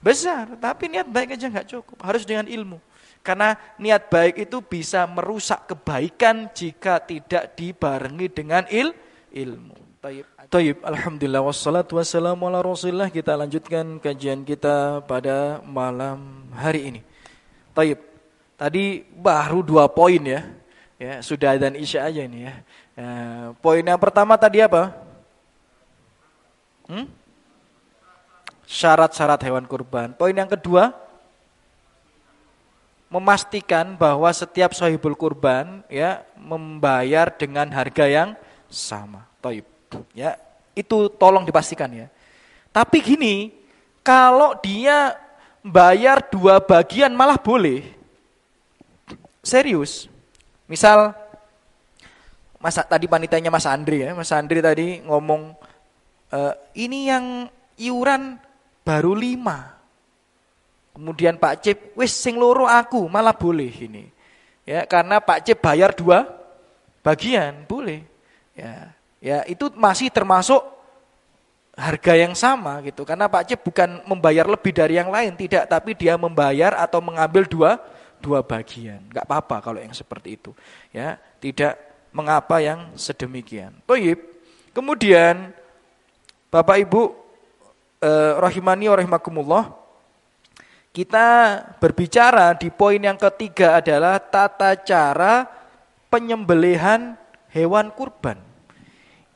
besar, tapi niat baik aja nggak cukup. Harus dengan ilmu. Karena niat baik itu bisa merusak kebaikan jika tidak dibarengi dengan ilmu. Taib. Alhamdulillah wassalatu wassalamu ala Rasulillah. Kita lanjutkan kajian kita pada malam hari ini. Taib. Tadi baru 2 poin ya. Ya, sudah dan isya aja ini ya. Poin yang pertama tadi apa? Syarat-syarat hewan kurban. Poin yang kedua, memastikan bahwa setiap sahibul kurban ya membayar dengan harga yang sama. Taib. Ya, itu tolong dipastikan ya. Tapi gini, kalau dia bayar 2 bagian malah boleh. Serius. Misal tadi panitianya Mas Andri ya. Mas Andri tadi ngomong ini yang iuran baru 5. Kemudian Pak Cip, wis sing loro aku, malah boleh ini. Ya, karena Pak Cip bayar 2 bagian, boleh. Ya, itu masih termasuk harga yang sama gitu. Karena Pak Cip bukan membayar lebih dari yang lain, tidak, tapi dia membayar atau mengambil 2 bagian. Enggak apa-apa kalau yang seperti itu. Ya, tidak mengapa yang sedemikian. Baik. Kemudian Bapak Ibu rahimani wa rahimakumullah, kita berbicara di poin yang ketiga adalah tata cara penyembelihan hewan kurban.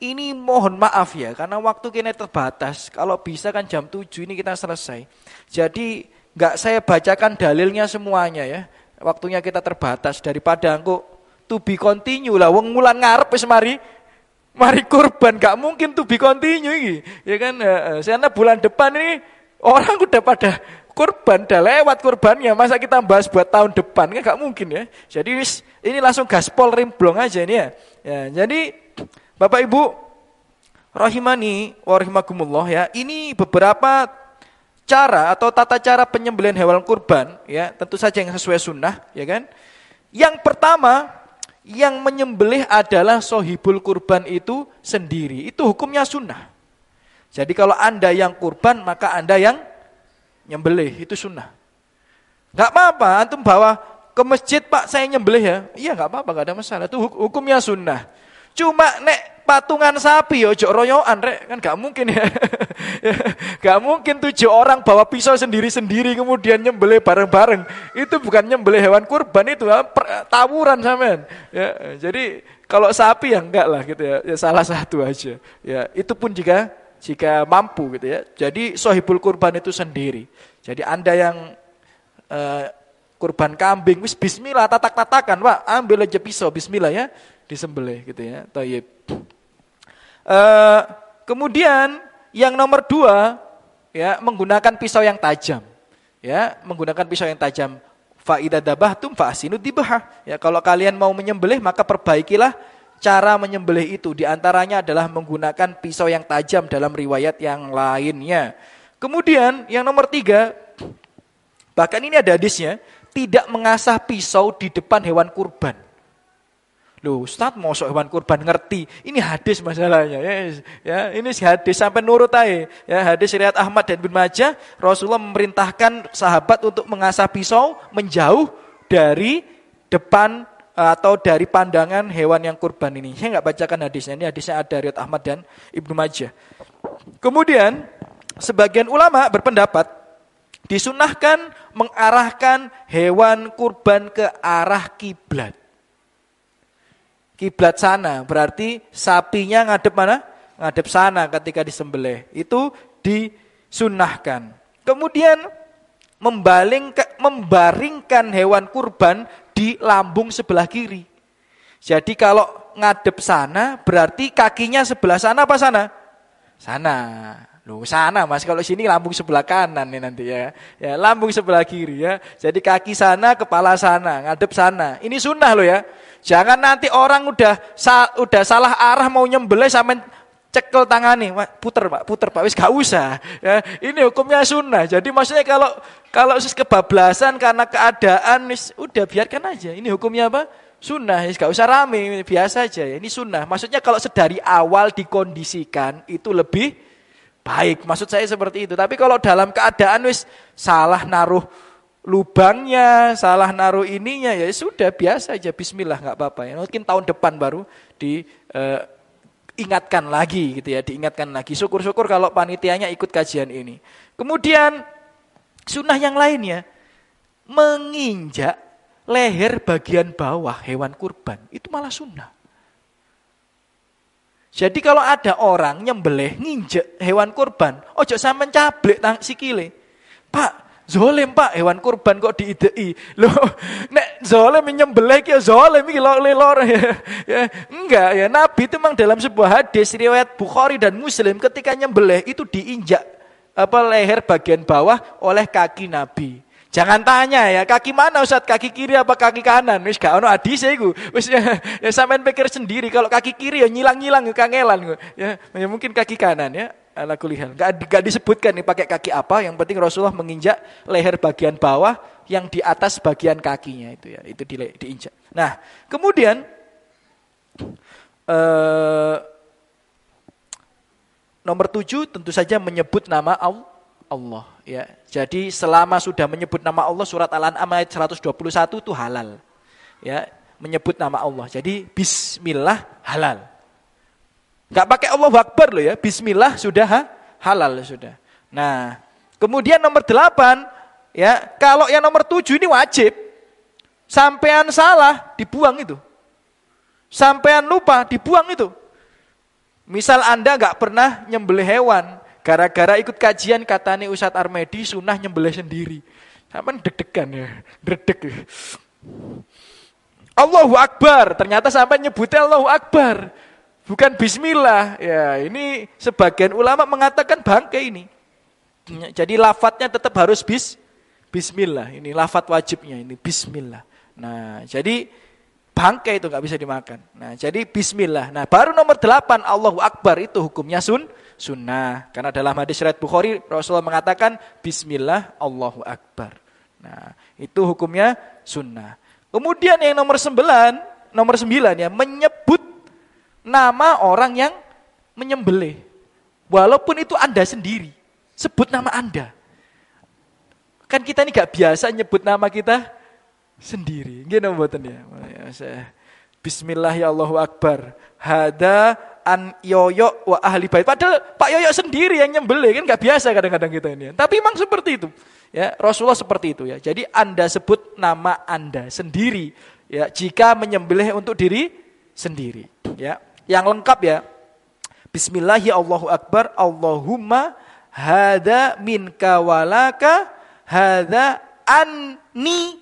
Ini mohon maaf ya, karena waktu kita terbatas. Kalau bisa kan jam 7 ini kita selesai. Jadi enggak saya bacakan dalilnya semuanya ya. Waktunya kita terbatas, daripada engko to be continue lah. Wong mulan ngarep wis mari kurban, enggak mungkin to be continue iki. Ya kan, karena bulan depan ini orang udah pada kurban, udah lewat kurbannya, masa kita bahas buat tahun depan, kan gak mungkin ya. Jadi ini langsung gaspol rimblong aja ini ya. Jadi Bapak Ibu rahimani wa rahimakumullah ya, ini beberapa cara atau tata cara penyembelihan hewan kurban ya, tentu saja yang sesuai sunnah ya kan. Yang pertama, yang menyembelih adalah sohibul kurban itu sendiri, itu hukumnya sunnah. Jadi kalau Anda yang kurban, maka Anda yang nyembelih, itu sunnah. Gak apa-apa, antum bawa ke masjid, Pak saya nyembelih ya. Iya gak apa-apa, gak ada masalah, itu hukumnya sunnah. Cuma nek patungan sapi ya ojo royoan rek, kan gak mungkin ya. Gak mungkin 7 orang bawa pisau sendiri-sendiri kemudian nyembelih bareng-bareng. Itu bukan nyembelih hewan kurban, itu tawuran sampean. Ya, jadi kalau sapi ya enggak lah gitu ya. Ya salah satu aja. Ya, itu pun jika mampu gitu ya. Jadi sohibul kurban itu sendiri. Jadi Anda yang kurban kambing, wis bismillah tatak-tatakan, Pak, ambil aja pisau bismillah ya, disembelih gitu ya. Thayyib. Kemudian yang nomor 2 ya, menggunakan pisau yang tajam. Ya, menggunakan pisau yang tajam. Fa idza dabahtum fa asinu dibah. Ya, kalau kalian mau menyembelih maka perbaikilah cara menyembelih itu. Di antaranya adalah menggunakan pisau yang tajam dalam riwayat yang lainnya. Kemudian yang nomor 3, bahkan ini ada hadisnya, tidak mengasah pisau di depan hewan kurban. Loh, Ustaz mosok hewan kurban ngerti. Ini hadis masalahnya ya. Ini hadis sampai nurut aja. Ya, hadis riwayat Ahmad dan Ibnu Majah, Rasulullah memerintahkan sahabat untuk mengasah pisau menjauh dari depan atau dari pandangan hewan yang kurban ini. Saya enggak bacakan hadisnya. Ini hadisnya ada riwayat Ahmad dan Ibnu Majah. Kemudian sebagian ulama berpendapat disunahkan mengarahkan hewan kurban ke arah kiblat. Kiblat sana, berarti sapinya ngadep mana? Ngadep sana ketika disembelih. Itu disunahkan. Kemudian membaringkan hewan kurban di lambung sebelah kiri. Jadi kalau ngadep sana berarti kakinya sebelah sana apa sana? Sana. Loh, sana Mas, kalau sini lambung sebelah kanan nih nanti ya. Ya, lambung sebelah kiri ya. Jadi kaki sana, kepala sana, ngadep sana. Ini sunnah loh ya. Jangan nanti orang udah salah arah mau nyembelih sampai cekel tangani, puter Pak, wis gak usah. Ya, ini hukumnya sunnah. Jadi maksudnya kalau kebablasan karena keadaan, udah biarkan aja. Ini hukumnya apa? Sunnah, gak usah rame, biasa aja ya. Ini sunnah. Maksudnya kalau sedari awal dikondisikan itu lebih baik. Maksud saya seperti itu. Tapi kalau dalam keadaan wis salah naruh lubangnya, salah naruh ininya, ya sudah biasa aja. Bismillah, nggak apa-apa. Ya. Mungkin tahun depan baru diingatkan lagi gitu ya, diingatkan lagi. Syukur-syukur kalau panitianya ikut kajian ini. Kemudian sunnah yang lainnya, menginjak leher bagian bawah hewan kurban itu malah sunnah. Jadi kalau ada orang nyembelih nginjek hewan kurban, ojo sampean cablek sikile. Pak, zolim Pak, hewan kurban kok diidei. Loh, nek zolim nyembelih ki zolim iki lor ya. Enggak ya, Nabi itu memang dalam sebuah hadis riwayat Bukhari dan Muslim ketika nyembelih itu diinjak leher bagian bawah oleh kaki Nabi. Jangan tanya ya, kaki mana Ustaz? Kaki kiri apa kaki kanan? Wis gak ono hadise iku. Wis ya sampean pikir sendiri kalau kaki kiri ya nyilang-nyilang kangelan ya mungkin kaki kanan ya. Ala kulihal. Gak disebutkan nih pakai kaki apa, yang penting Rasulullah menginjak leher bagian bawah yang di atas bagian kakinya itu ya, itu diinjak. Nah, kemudian nomor 7 tentu saja menyebut nama Allah ya. Jadi selama sudah menyebut nama Allah, surat Al-An'am ayat 121 itu halal. Ya, menyebut nama Allah. Jadi bismillah halal. Enggak pakai Allahu Akbar loh ya. Bismillah sudah halal sudah. Nah, kemudian nomor 8 ya, kalau yang nomor 7 ini wajib. Sampean salah dibuang itu. Sampean lupa dibuang itu. Misal Anda enggak pernah nyembelih hewan, gara-gara ikut kajian katanya Ustadz Armedi sunnah nyembelih sendiri. Sampai deg-degan ya, dredeg ya. Allahu Akbar, ternyata sampai nyebutnya Allahu Akbar, bukan Bismillah. Ya, ini sebagian ulama mengatakan bangkai ini. Jadi lafadznya tetap harus Bismillah. Ini lafadz wajibnya ini Bismillah. Nah, jadi bangkai itu nggak bisa dimakan. Nah, jadi Bismillah. Nah, baru nomor 8 Allahu Akbar itu hukumnya sunnah. Karena dalam hadis riwayat Bukhari Rasulullah mengatakan Bismillah Allahu Akbar. Nah, itu hukumnya sunnah. Kemudian yang nomor 9 ya, menyebut nama orang yang menyembelih. Walaupun itu Anda sendiri, sebut nama Anda. Kan kita ini gak biasa nyebut nama kita sendiri. Gini mboten ya. Bismillah ya Allahu Akbar. Hada an Yoyo wa ahli bait. Padahal Pak Yoyo sendiri yang nyembelih, kan gak biasa kadang-kadang kita ini. Tapi memang seperti itu. Ya, Rasulullah seperti itu ya. Jadi Anda sebut nama Anda sendiri ya jika menyembelih untuk diri sendiri ya. Yang lengkap ya. Bismillahi Allahu Akbar, Allahumma hada minka walaka, hada anni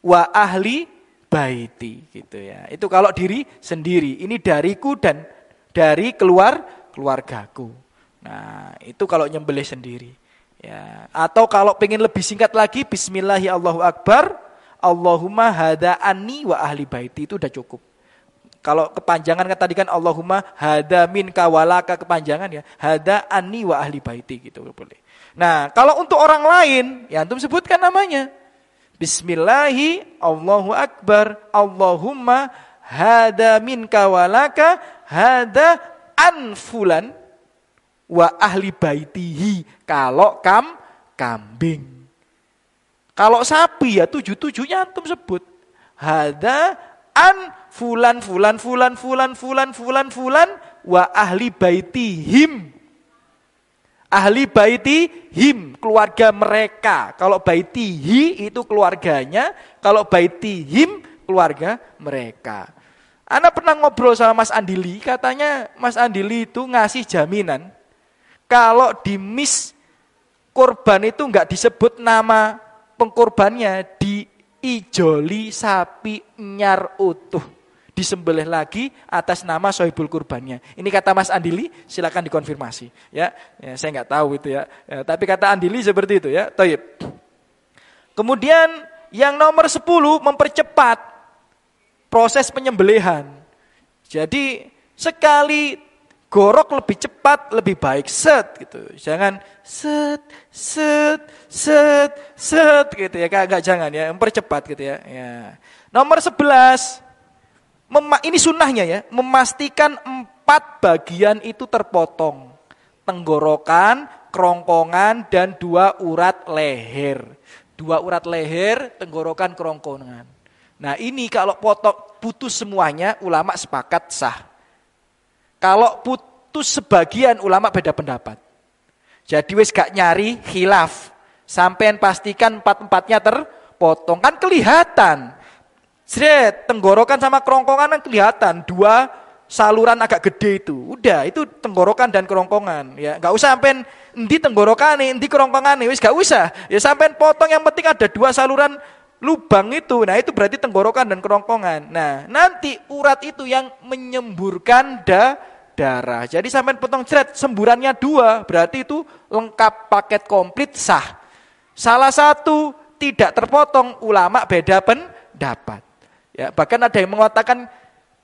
wa ahli baiti gitu ya. Itu kalau diri sendiri. Ini dariku dan dari keluargaku. Nah, itu kalau nyembelih sendiri. Ya, atau kalau pengen lebih singkat lagi, Bismillahi Allahu Akbar, Allahumma hada anni wa ahli baiti, itu udah cukup. Kalau kepanjangan kan tadi kan Allahumma hada minka walaka, kepanjangan ya, hada anni wa ahli baiti gitu boleh. Nah, kalau untuk orang lain, ya antum sebutkan namanya. Bismillahi Allahu Akbar, Allahumma hada minka walaka, hada anfulan wa ahli baitihi. Kalau kambing. Kalau sapi ya 7-7-nya antum sebut. Hada an fulan wa ahli baitihim. Ahli baitihim, keluarga mereka. Kalau baitihi itu keluarganya, kalau baitihim keluarga mereka. Ana pernah ngobrol sama Mas Andili, katanya Mas Andili itu ngasih jaminan kalau di mis korban itu enggak disebut nama pengkorbannya diijoli sapi nyar utuh, disembelih lagi atas nama sohibul kurbannya. Ini kata Mas Andili, silakan dikonfirmasi. Ya, saya nggak tahu itu ya. Tapi kata Andili seperti itu ya. Thayyib. Kemudian yang nomor 10 mempercepat proses penyembelihan. Jadi sekali gorok lebih cepat lebih baik, set gitu. Jangan set gitu ya. Enggak, jangan ya, mempercepat gitu ya. Ya. Nomor 11, ini sunnahnya ya, memastikan 4 bagian itu terpotong. Tenggorokan, kerongkongan, dan 2 urat leher. 2 urat leher, tenggorokan, kerongkongan. Nah ini kalau putus semuanya, ulama sepakat sah. Kalau putus sebagian, ulama beda pendapat. Jadi wis gak nyari khilaf. Sampean pastikan 4-4-nya terpotong. Kan kelihatan. Tenggorokan sama kerongkongan kan kelihatan. 2 saluran agak gede itu. Udah, itu tenggorokan dan kerongkongan. Ya, gak usah sampean endi tenggorokane, endi kerongkongane, wis gak usah. Ya sampean potong, yang penting ada 2 saluran lubang itu. Nah, itu berarti tenggorokan dan kerongkongan. Nah, nanti urat itu yang menyemburkan darah. Jadi sampean potong semburannya 2, berarti itu lengkap paket komplit sah. Salah satu tidak terpotong, ulama beda pendapat. Ya, bahkan ada yang mengatakan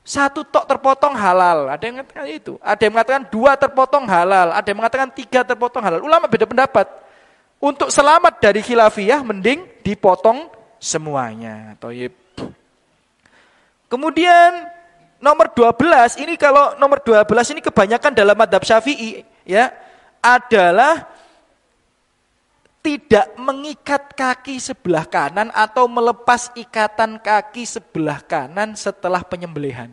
1 tok terpotong halal, ada yang mengatakan itu. Ada yang mengatakan 2 terpotong halal, ada yang mengatakan 3 terpotong halal. Ulama beda pendapat. Untuk selamat dari khilafiyah mending dipotong semuanya. Thayyib. Kemudian nomor 12, ini kalau nomor 12 ini kebanyakan dalam mazhab Syafi'i ya, adalah tidak mengikat kaki sebelah kanan atau melepas ikatan kaki sebelah kanan setelah penyembelihan.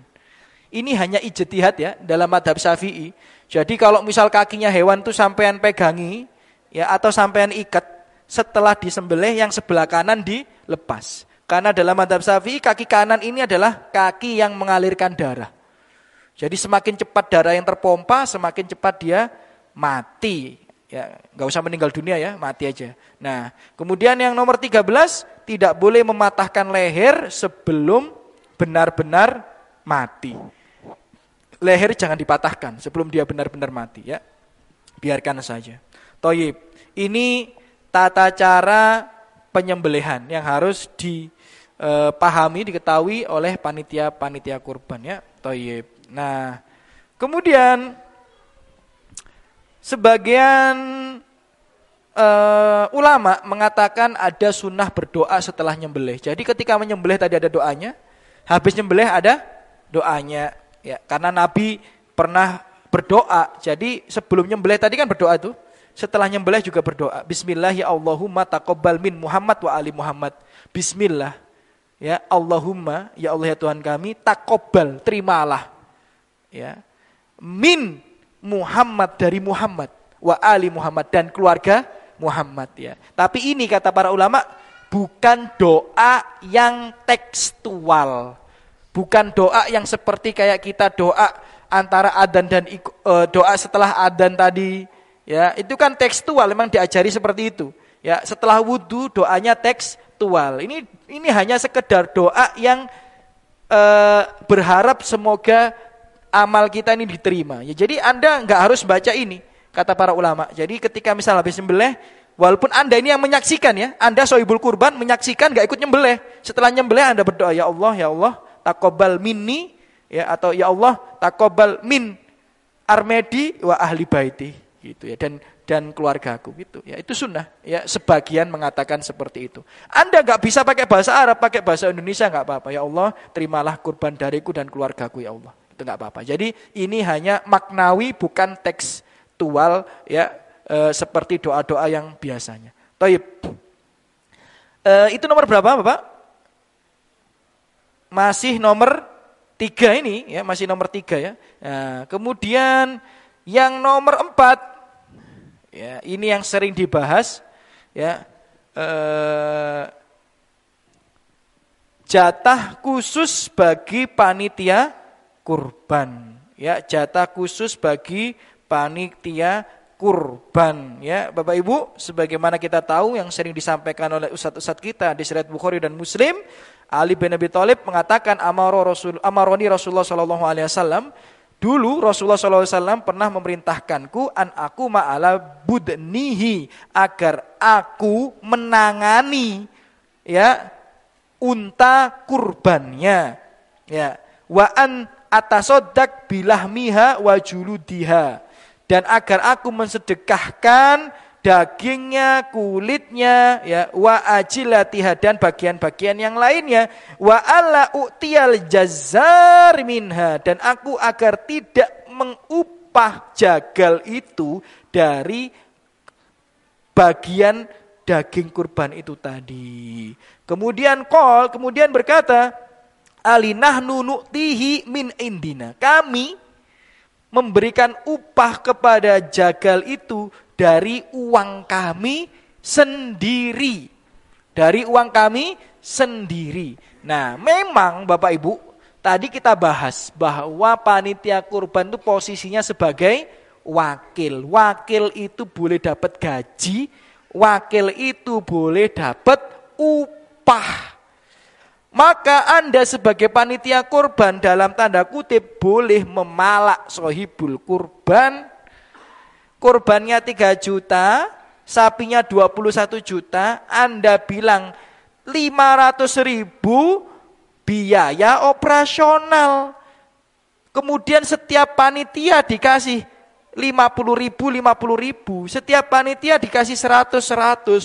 Ini hanya ijtihad ya dalam mazhab Syafi'i. Jadi kalau misal kakinya hewan itu sampean pegangi ya, atau sampean ikat, setelah disembelih yang sebelah kanan dilepas. Karena dalam mazhab Syafi'i kaki kanan ini adalah kaki yang mengalirkan darah. Jadi semakin cepat darah yang terpompa, semakin cepat dia mati. Ya, enggak usah meninggal dunia ya, mati aja. Nah, kemudian yang nomor 13, tidak boleh mematahkan leher sebelum benar-benar mati. Leher jangan dipatahkan sebelum dia benar-benar mati ya. Biarkan saja. Thayyib. Ini tata cara penyembelihan yang harus dipahami, diketahui oleh panitia kurban ya. Thayyib. Nah, kemudian sebagian ulama mengatakan ada sunnah berdoa setelah nyembelih. Jadi ketika menyembelih tadi ada doanya, habis nyembelih ada doanya. Ya, karena Nabi pernah berdoa. Jadi sebelum nyembelih tadi kan berdoa tuh. Setelah nyembelih juga berdoa. Bismillah ya Allahumma taqabbal min Muhammad wa ali Muhammad. Bismillah. Ya Allahumma, ya Allah ya Tuhan kami, taqabbal, terimalah. Ya. Min Muhammad, dari Muhammad, wa ali Muhammad, dan keluarga Muhammad ya. Tapi ini kata para ulama bukan doa yang tekstual. Bukan doa yang seperti kayak kita doa antara adzan dan doa setelah adzan tadi ya. Itu kan tekstual, memang diajari seperti itu. Ya, setelah wudu doanya tekstual. Ini hanya sekedar doa yang berharap semoga amal kita ini diterima. Ya, jadi Anda enggak harus baca ini, kata para ulama. Jadi ketika misal habis nyembelih, walaupun Anda ini yang menyaksikan ya, Anda sohibul kurban menyaksikan enggak ikut nyembelih. Setelah nyembelih Anda berdoa, ya Allah, taqabbal minni ya, atau ya Allah, taqabbal min armedi wa ahli baiti gitu ya, dan keluargaku gitu ya. Itu sunnah ya, sebagian mengatakan seperti itu. Anda enggak bisa pakai bahasa Arab, pakai bahasa Indonesia enggak apa-apa. Ya Allah, terimalah kurban dariku dan keluargaku ya Allah. Itu enggak apa-apa. Jadi ini hanya maknawi bukan tekstual ya, seperti doa-doa yang biasanya. Thayyib. Itu nomor berapa, Bapak? Masih nomor 3 ini ya, masih nomor 3 ya. Nah, kemudian yang nomor 4 ya, ini yang sering dibahas ya. Jatah khusus bagi panitia kurban ya, jatah khusus bagi panitia kurban, ya Bapak Ibu, sebagaimana kita tahu yang sering disampaikan oleh ustadz-ustadz kita di riwayat Bukhari dan Muslim, Ali bin Abi Thalib mengatakan amaroni Rasulullah sallallahu alaihi wasallam, dulu Rasulullah sallallahu alaihi wasallam pernah memerintahkanku an aku ma'ala budnihi, agar aku menangani ya unta kurbannya, ya, wa an atasodak bilahmiha wa juludiha, dan agar aku mensedekahkan dagingnya, kulitnya, ya, wa ajilatiha, dan bagian-bagian yang lainnya, wa alla u'tiyal jazzar minha, dan aku agar tidak mengupah jagal itu dari bagian daging kurban itu tadi. Kemudian berkata, alinahnu nu'tihi min indina, kami memberikan upah kepada jagal itu dari uang kami sendiri. Dari uang kami sendiri. Nah, memang Bapak Ibu, tadi kita bahas bahwa panitia kurban itu posisinya sebagai wakil. Wakil itu boleh dapat gaji, wakil itu boleh dapat upah. Maka Anda sebagai panitia kurban dalam tanda kutip boleh memalak sohibul kurban. Kurbannya 3 juta, sapinya 21 juta, Anda bilang 500.000 biaya operasional. Kemudian setiap panitia dikasih 50.000, setiap panitia dikasih 100.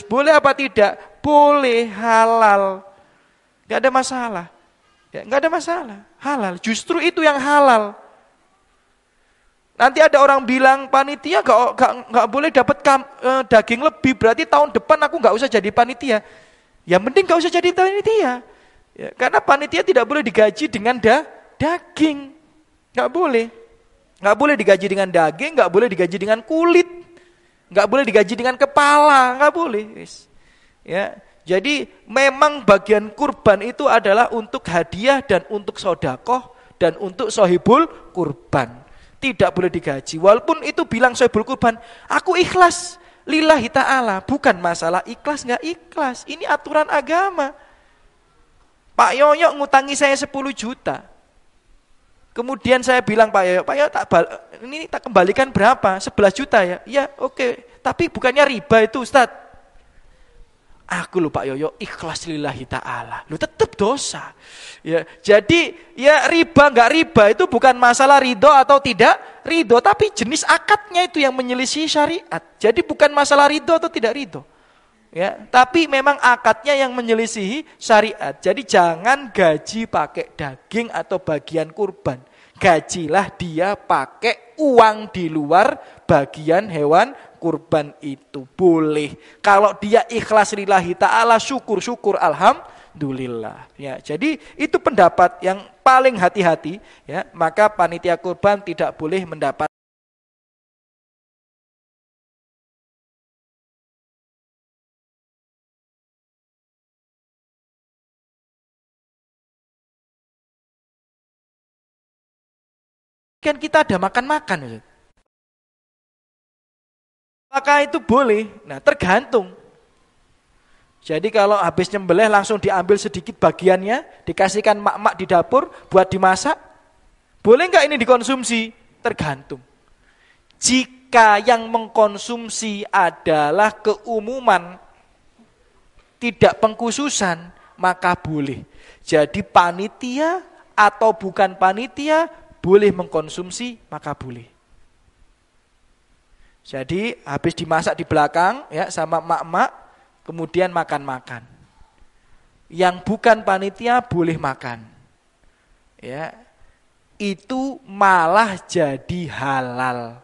Boleh apa tidak? Boleh, halal. Gak ada masalah, ya, gak ada masalah, halal. Justru itu yang halal. Nanti ada orang bilang panitia gak boleh dapat daging lebih, berarti tahun depan aku gak usah jadi panitia. Ya mending gak usah jadi panitia, ya, karena panitia tidak boleh digaji dengan daging, gak boleh. Gak boleh digaji dengan daging, gak boleh digaji dengan kulit, gak boleh digaji dengan kepala, gak boleh. Ya. Jadi memang bagian kurban itu adalah untuk hadiah dan untuk sodakoh dan untuk sohibul kurban. Tidak boleh digaji. Walaupun itu bilang sohibul kurban, aku ikhlas lillahi ta'ala. Bukan masalah ikhlas gak ikhlas. Ini aturan agama. Pak Yoyo ngutangi saya 10 juta. Kemudian saya bilang Pak Yoyo ini tak kembalikan berapa? 11 juta ya? Ya oke. Tapi bukannya riba itu Ustadz. Aku lho Pak Yoyo ikhlas lillahi ta'ala. Lu tetap dosa. Ya, jadi ya riba enggak riba itu bukan masalah ridho atau tidak ridho, tapi jenis akadnya itu yang menyelisih syariat. Jadi bukan masalah ridho atau tidak ridho. Ya, tapi memang akadnya yang menyelisihi syariat. Jadi jangan gaji pakai daging atau bagian kurban. Gajilah dia pakai uang di luar bagian hewan kurban itu. Boleh. Kalau dia ikhlas lillahi ta'ala, syukur alhamdulillah. Ya, jadi itu pendapat yang paling hati-hati, ya. Maka panitia kurban tidak boleh mendapat kan kita ada makan-makan. Maka itu boleh. Nah, tergantung. Jadi kalau habis nyembelih langsung diambil sedikit bagiannya, dikasihkan mak-mak di dapur buat dimasak, boleh enggak ini dikonsumsi? Tergantung. Jika yang mengkonsumsi adalah keumuman, tidak pengkhususan, maka boleh. Jadi panitia atau bukan panitia boleh mengkonsumsi, maka boleh. Jadi habis dimasak di belakang ya sama mak-mak, kemudian makan-makan. Yang bukan panitia boleh makan. Ya. Itu malah jadi halal.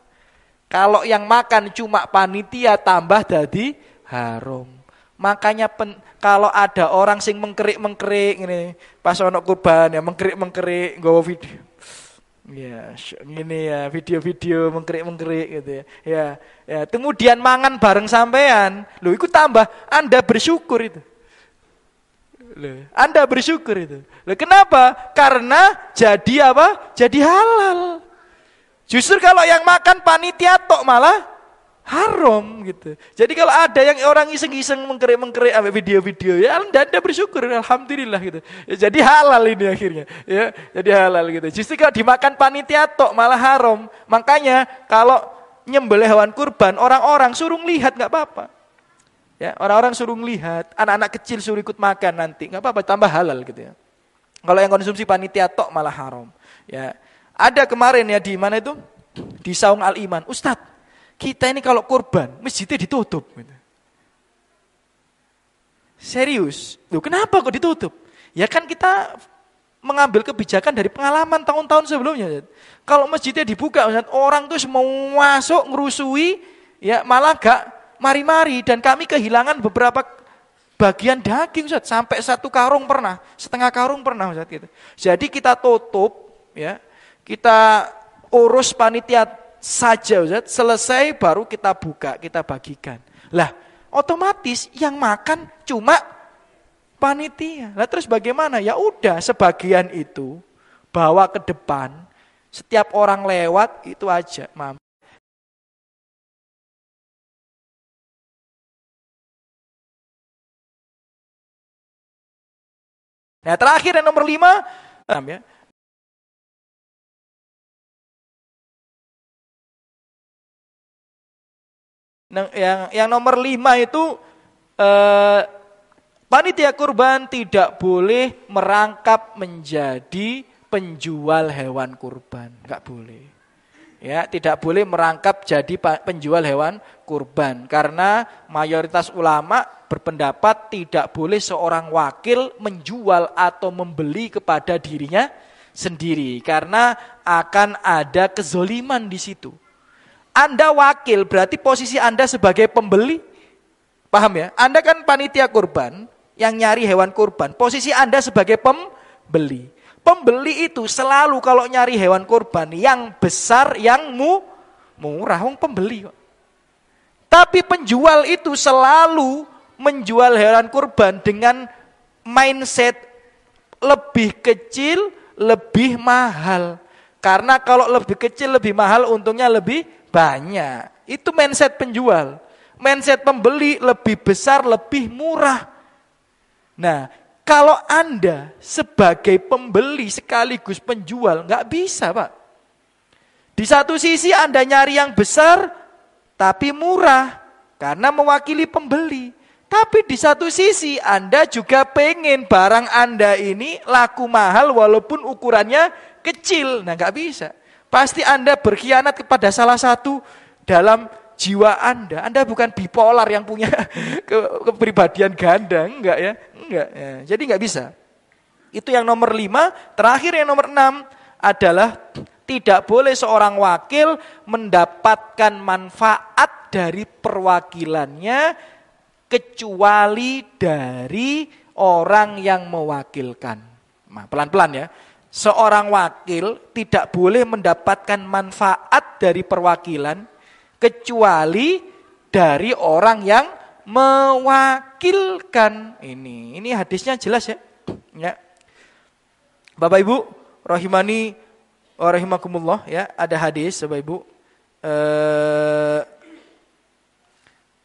Kalau yang makan cuma panitia tambah jadi haram. Makanya kalau ada orang sing mengkerik-mengkerik ini pas ono kurban ya mengkerik-mengkerik nggawa video. Ya, gini ya, video-video mengkerik-mengkerik gitu ya. Ya, kemudian mangan bareng sampean. Loh, itu tambah Anda bersyukur itu. Loh, Anda bersyukur itu. Loh, kenapa? Karena jadi apa? Jadi halal. Justru kalau yang makan panitia tok malah Haram gitu. Jadi kalau ada yang orang iseng-iseng mengkerik-mengkerik ambil video-video, ya Anda bersyukur, alhamdulillah gitu. Ya, jadi halal ini akhirnya, ya. Jadi halal gitu. Justru kalau dimakan panitia tok malah haram. Makanya kalau nyembelih hewan kurban, orang-orang suruh lihat nggak apa-apa. Ya, orang-orang suruh lihat, anak-anak kecil suruh ikut makan nanti, nggak apa-apa, tambah halal gitu ya. Kalau yang konsumsi panitia tok malah haram. Ya, ada kemarin ya di mana itu di Saung Al Iman, Ustadz, kita ini kalau kurban masjidnya ditutup. Gitu. Serius, loh kenapa kok ditutup? Ya kan kita mengambil kebijakan dari pengalaman tahun-tahun sebelumnya. Kalau masjidnya dibuka, orang tuh mau masuk ngerusui, ya malah gak mari-mari, dan kami kehilangan beberapa bagian daging, Ustaz, sampai 1 karung pernah, setengah karung pernah, Ustaz, gitu. Jadi kita tutup, ya, kita urus panitia saja, Ustaz, selesai baru kita buka, kita bagikan. Lah, otomatis yang makan cuma panitia. Lah terus bagaimana? Ya udah, sebagian itu bawa ke depan, setiap orang lewat itu aja, Mam. Nah terakhir yang nomor 5, ya. Yang nomor 5 itu panitia kurban tidak boleh merangkap menjadi penjual hewan kurban, nggak boleh. Ya, tidak boleh merangkap jadi penjual hewan kurban karena mayoritas ulama berpendapat tidak boleh seorang wakil menjual atau membeli kepada dirinya sendiri karena akan ada kezoliman di situ. Anda wakil berarti posisi Anda sebagai pembeli, paham ya? Anda kan panitia kurban yang nyari hewan kurban, posisi Anda sebagai pembeli. Pembeli itu selalu kalau nyari hewan kurban yang besar, yang murah, wong pembeli kok. Tapi penjual itu selalu menjual hewan kurban dengan mindset lebih kecil, lebih mahal. Karena kalau lebih kecil, lebih mahal, untungnya lebih banyak. Itu mindset penjual. Mindset pembeli lebih besar, lebih murah. Nah, kalau Anda sebagai pembeli sekaligus penjual, nggak bisa, Pak. Di satu sisi Anda nyari yang besar, tapi murah, karena mewakili pembeli. Tapi di satu sisi Anda juga pengen barang Anda ini laku mahal walaupun ukurannya kecil. Nah, nggak bisa. Pasti Anda berkhianat kepada salah satu dalam jiwa Anda. Anda bukan bipolar yang punya kepribadian ganda, enggak ya? Enggak ya. Jadi enggak bisa. Itu yang nomor 5. Terakhir yang nomor 6 adalah tidak boleh seorang wakil mendapatkan manfaat dari perwakilannya kecuali dari orang yang mewakilkan. Nah, pelan-pelan ya. Seorang wakil tidak boleh mendapatkan manfaat dari perwakilan kecuali dari orang yang mewakilkan. Ini hadisnya jelas ya. Ya. Bapak Ibu rahimani wa rahimakumullah ya, ada hadis Bapak Ibu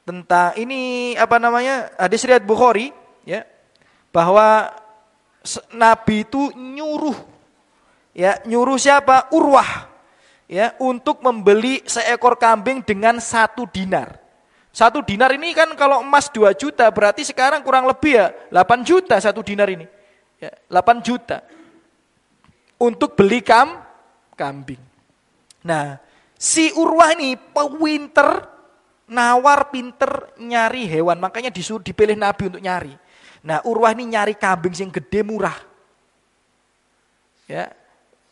tentang ini hadis riwayat Bukhari ya, bahwa Nabi itu nyuruh siapa? Urwah ya, untuk membeli seekor kambing dengan 1 dinar. 1 dinar ini kan kalau emas 2 juta, berarti sekarang kurang lebih ya 8 juta 1 dinar ini. Ya, 8 juta. Untuk beli kambing. Nah, si Urwah ini nawar pinter nyari hewan, makanya disuruh dipilih Nabi untuk nyari. Nah, Urwah ini nyari kambing yang gede murah.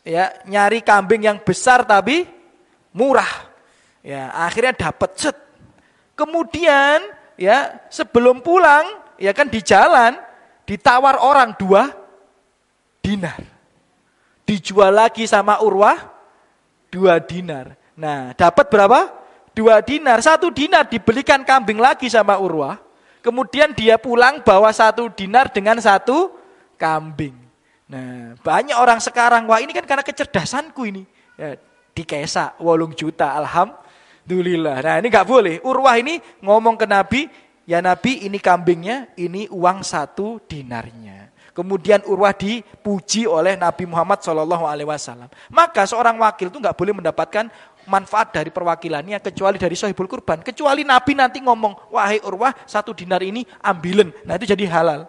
Ya, nyari kambing yang besar tapi murah. Ya, akhirnya dapat set. Kemudian ya, sebelum pulang ya kan di jalan ditawar orang 2 dinar. Dijual lagi sama Urwah 2 dinar. Nah, dapat berapa? 2 dinar. 1 dinar dibelikan kambing lagi sama Urwah. Kemudian dia pulang bawa 1 dinar dengan 1 kambing. Nah, banyak orang sekarang, wah ini kan karena kecerdasanku ini. Ya, dikesak 8 juta, Alhamdulillah. Nah ini nggak boleh. Urwah ini ngomong ke Nabi, ya Nabi ini kambingnya, ini uang 1 dinarnya. Kemudian Urwah dipuji oleh Nabi Muhammad SAW. Maka seorang wakil itu nggak boleh mendapatkan manfaat dari perwakilannya kecuali dari sohibul kurban. Kecuali Nabi nanti ngomong, wahai Urwah 1 dinar ini ambilen. Nah itu jadi halal.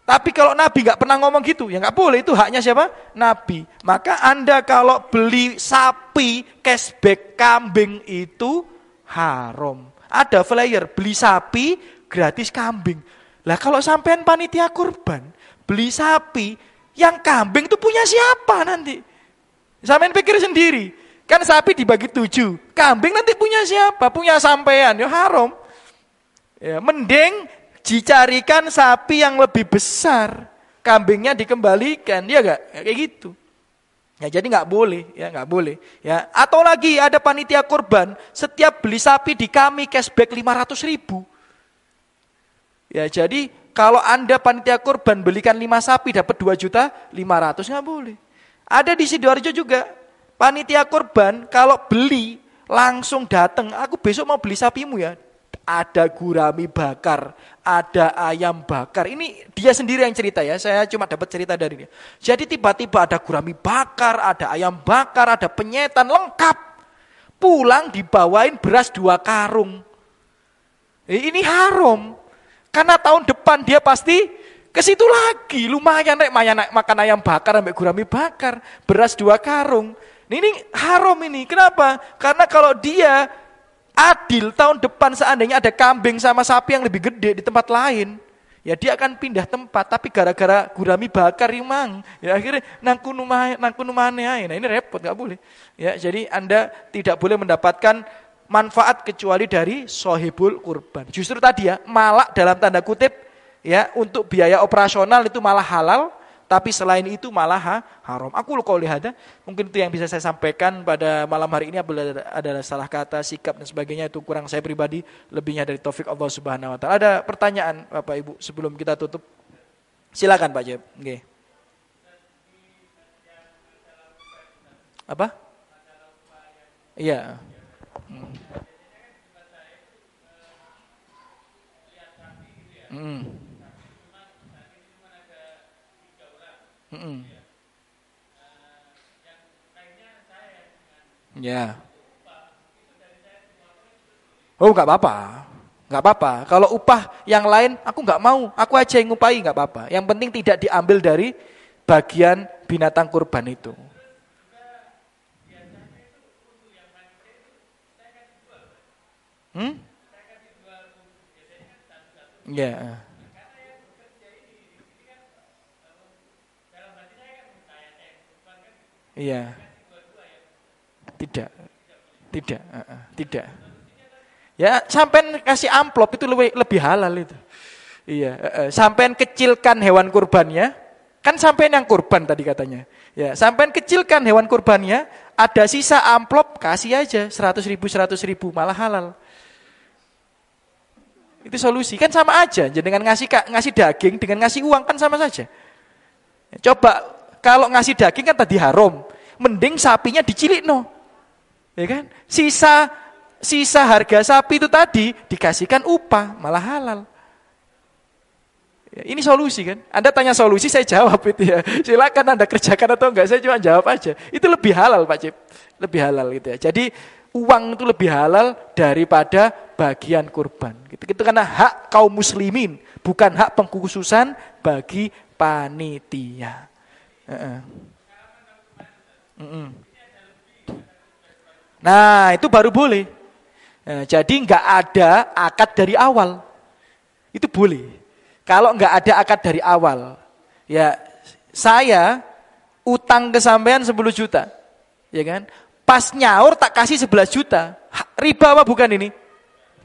Tapi kalau Nabi nggak pernah ngomong gitu, ya nggak boleh. Itu haknya siapa? Nabi. Maka Anda kalau beli sapi, cashback kambing itu haram. Ada flyer, beli sapi, gratis kambing. Lah kalau sampean panitia kurban, beli sapi, yang kambing itu punya siapa nanti? Sampean pikir sendiri. Kan sapi dibagi 7, kambing nanti punya siapa? Punya sampean, ya haram. Ya, mending dicarikan sapi yang lebih besar, kambingnya dikembalikan, dia kayak gitu. Ya jadi nggak boleh, ya nggak boleh. Ya atau lagi ada panitia kurban, setiap beli sapi di kami cashback 500.000. Ya jadi kalau Anda panitia kurban belikan 5 sapi dapat 2.500.000 nggak boleh. Ada di Sidoarjo juga panitia kurban kalau beli langsung datang, aku besok mau beli sapimu ya. Ada gurami bakar, ada ayam bakar. Ini dia sendiri yang cerita ya, saya cuma dapat cerita dari dia. Jadi tiba-tiba ada gurami bakar, ada ayam bakar, ada penyetan, lengkap. Pulang dibawain beras 2 karung. Ini haram. Karena tahun depan dia pasti ke situ lagi. Lumayan makan ayam bakar sampai gurami bakar, beras 2 karung. Ini haram ini. Kenapa? Karena kalau dia adil, tahun depan seandainya ada kambing sama sapi yang lebih gede di tempat lain, ya dia akan pindah tempat. Tapi gara-gara gurami bakar imang, ya akhirnya nangkunumane aja. Nah ini repot, nggak boleh. Ya jadi Anda tidak boleh mendapatkan manfaat kecuali dari sohibul kurban. Justru tadi ya malah dalam tanda kutip ya untuk biaya operasional itu malah halal. Tapi selain itu malah haram. Aku qouli hada, mungkin itu yang bisa saya sampaikan pada malam hari ini. Apabila ada salah kata, sikap dan sebagainya itu kurang saya pribadi, lebihnya dari taufik Allah Subhanahu wa taala. Ada pertanyaan Bapak Ibu sebelum kita tutup? Silakan Pak Jeb. Nggih. Apa? Iya. Ya. Oh nggak apa-apa, nggak apa-apa. Kalau upah yang lain aku nggak mau, aku aja yang ngupahi nggak apa-apa. Yang penting tidak diambil dari bagian binatang kurban itu. Ya. Iya. Tidak. Tidak. Ya, sampean kasih amplop itu lebih halal itu. Iya, sampean kecilkan hewan kurbannya, kan sampean yang kurban tadi katanya. Ya, sampean kecilkan hewan kurbannya, ada sisa amplop kasih aja 100.000 malah halal. Itu solusi, kan sama aja. Jadi dengan ngasih daging dengan ngasih uang kan sama saja. Coba kalau ngasih daging kan tadi haram, mending sapinya dicilikno. Ya kan? Sisa harga sapi itu tadi dikasihkan upah, malah halal. Ya, ini solusi kan? Anda tanya solusi, saya jawab itu ya. Silakan Anda kerjakan atau enggak, saya cuma jawab aja. Itu lebih halal Pak Cip, lebih halal gitu ya. Jadi uang itu lebih halal daripada bagian kurban. Itu karena hak kaum muslimin, bukan hak pengkhususan bagi panitia. Nah itu baru boleh. Nah, jadi nggak ada akad dari awal, itu boleh. Kalau nggak ada akad dari awal, ya saya utang ke sampean 10 juta, ya kan? Pas nyaur tak kasih 11 juta, riba apa bukan ini?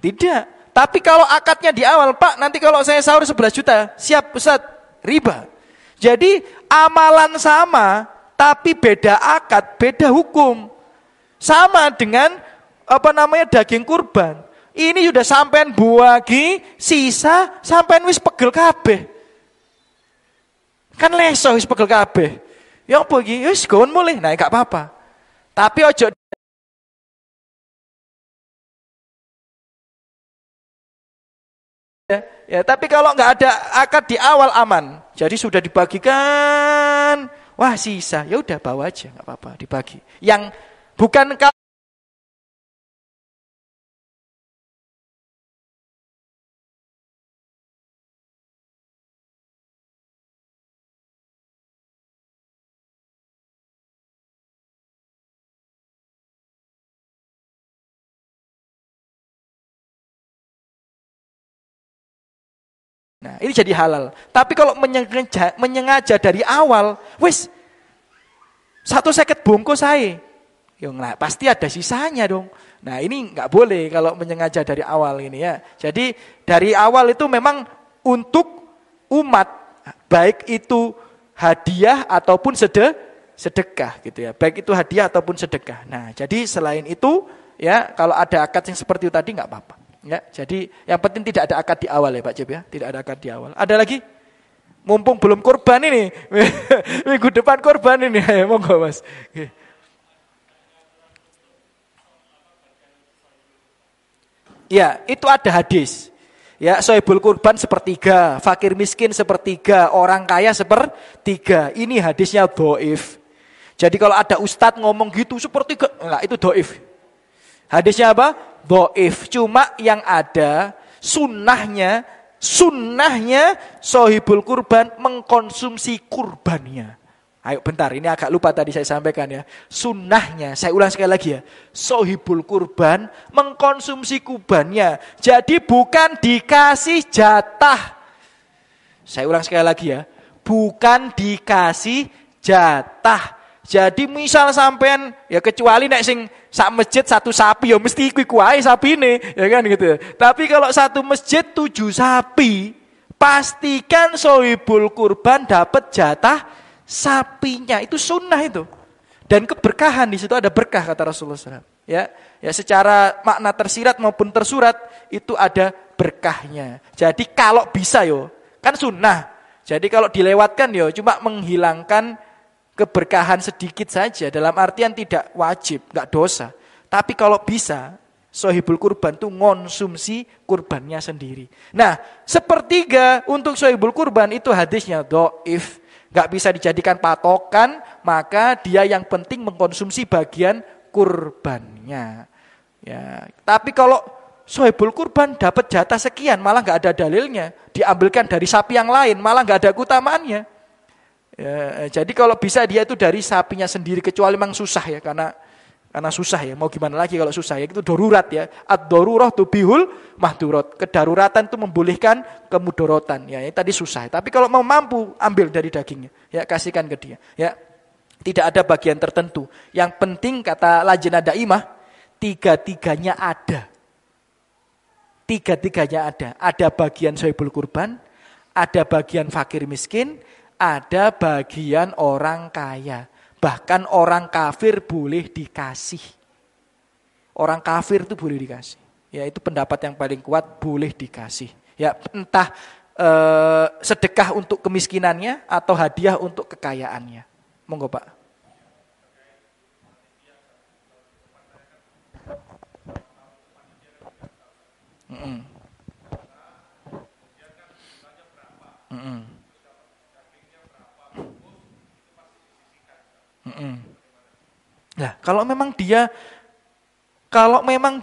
Tidak. Tapi kalau akadnya di awal, Pak, nanti kalau saya sahur 11 juta, siap Ustaz, riba. Jadi amalan sama, tapi beda akad, beda hukum. Sama dengan daging kurban. Ini sudah sampean buagi, sisa sampean wis pegel kabeh. Kan leso wis pegel kabeh. Ya apa iki? Wis gon mulih. Nah, gak apa-apa. Tapi ojo Ya, tapi kalau nggak ada akad di awal aman. Jadi sudah dibagikan, wah sisa, ya udah bawa aja, nggak apa-apa, dibagi. Yang bukan kalau nah, ini jadi halal. Tapi kalau menyengaja dari awal, wis 150 bungkus saya. Nah, pasti ada sisanya dong. Nah, ini nggak boleh kalau menyengaja dari awal ini ya. Jadi dari awal itu memang untuk umat, baik itu hadiah ataupun sedekah gitu ya. Baik itu hadiah ataupun sedekah. Nah, jadi selain itu ya, kalau ada akad yang seperti itu tadi nggak apa-apa. Ya, jadi yang penting tidak ada akad di awal ya Pak Cip ya, tidak ada akad di awal. Ada lagi? Mumpung belum kurban ini, minggu depan kurban ini, ya, monggo Mas. Ya, itu ada hadis. Ya, sohibul kurban sepertiga, fakir miskin sepertiga, orang kaya sepertiga. Ini hadisnya dhaif. Jadi kalau ada ustadz ngomong gitu sepertiga, enggak, itu dhaif. Hadisnya apa? Dhaif. Cuma yang ada sunnahnya sohibul kurban mengkonsumsi kurbannya. Ayo bentar, ini agak lupa tadi saya sampaikan ya. Sunnahnya, saya ulang sekali lagi ya. Sohibul kurban mengkonsumsi kurbannya. Jadi bukan dikasih jatah. Saya ulang sekali lagi ya. Bukan dikasih jatah. Jadi misal sampean ya, kecuali nek sing sak masjid satu sapi ya mesti iku ae sapine ya kan gitu. Tapi kalau satu masjid 7 sapi, pastikan sohibul kurban dapat jatah sapinya. Itu sunnah itu. Dan keberkahan di situ ada berkah kata Rasulullah SAW. Ya, ya secara makna tersirat maupun tersurat itu ada berkahnya. Jadi kalau bisa yo, kan sunnah. Jadi kalau dilewatkan yo cuma menghilangkan keberkahan sedikit saja, dalam artian tidak wajib, nggak dosa. Tapi kalau bisa, sohibul kurban itu ngonsumsi kurbannya sendiri. Nah, sepertiga untuk sohibul kurban itu hadisnya dhaif, nggak bisa dijadikan patokan, maka dia yang penting mengkonsumsi bagian kurbannya. Ya, tapi kalau sohibul kurban dapat jatah sekian, malah nggak ada dalilnya, diambilkan dari sapi yang lain, malah nggak ada keutamaannya. Ya, jadi kalau bisa dia itu dari sapinya sendiri, kecuali memang susah ya, karena susah ya, mau gimana lagi kalau susah ya, itu darurat ya. Ad-darurah tubihul mahdurat, kedaruratan itu membolehkan kemudorotan ya, ini tadi susah. Tapi kalau mau mampu, ambil dari dagingnya ya, kasihkan ke dia ya. Tidak ada bagian tertentu. Yang penting kata Lajnah Daimah, tiga-tiganya ada. Tiga-tiganya ada. Ada bagian sohibul kurban, ada bagian fakir miskin, ada bagian orang kaya. Bahkan orang kafir boleh dikasih. Orang kafir itu boleh dikasih. Ya, itu pendapat yang paling kuat, boleh dikasih. Ya, entah sedekah untuk kemiskinannya atau hadiah untuk kekayaannya. Monggo Pak. Nah, kalau memang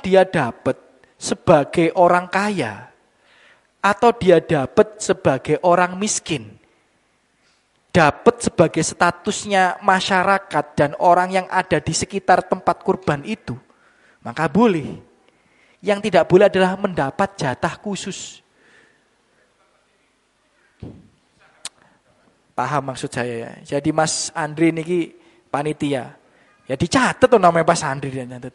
dia dapat sebagai orang kaya atau dia dapat sebagai orang miskin, dapat sebagai statusnya masyarakat dan orang yang ada di sekitar tempat kurban itu, maka boleh. Yang tidak boleh adalah mendapat jatah khusus. Paham maksud saya ya. Jadi Mas Andri niki panitia. Ya dicatat tuh namanya Mas Andri dia nyatet.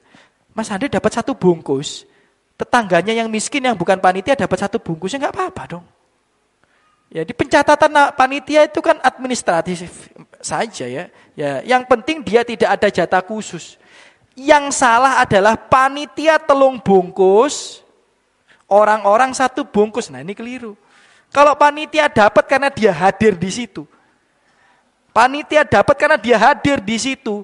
Mas Andri dapat 1 bungkus. Tetangganya yang miskin yang bukan panitia dapat 1 bungkus, ya enggak apa-apa dong. Ya di pencatatan panitia itu kan administratif saja ya. Ya, yang penting dia tidak ada jatah khusus. Yang salah adalah panitia 3 bungkus, orang-orang 1 bungkus. Nah, ini keliru. Kalau panitia dapat karena dia hadir di situ. Panitia dapat karena dia hadir di situ.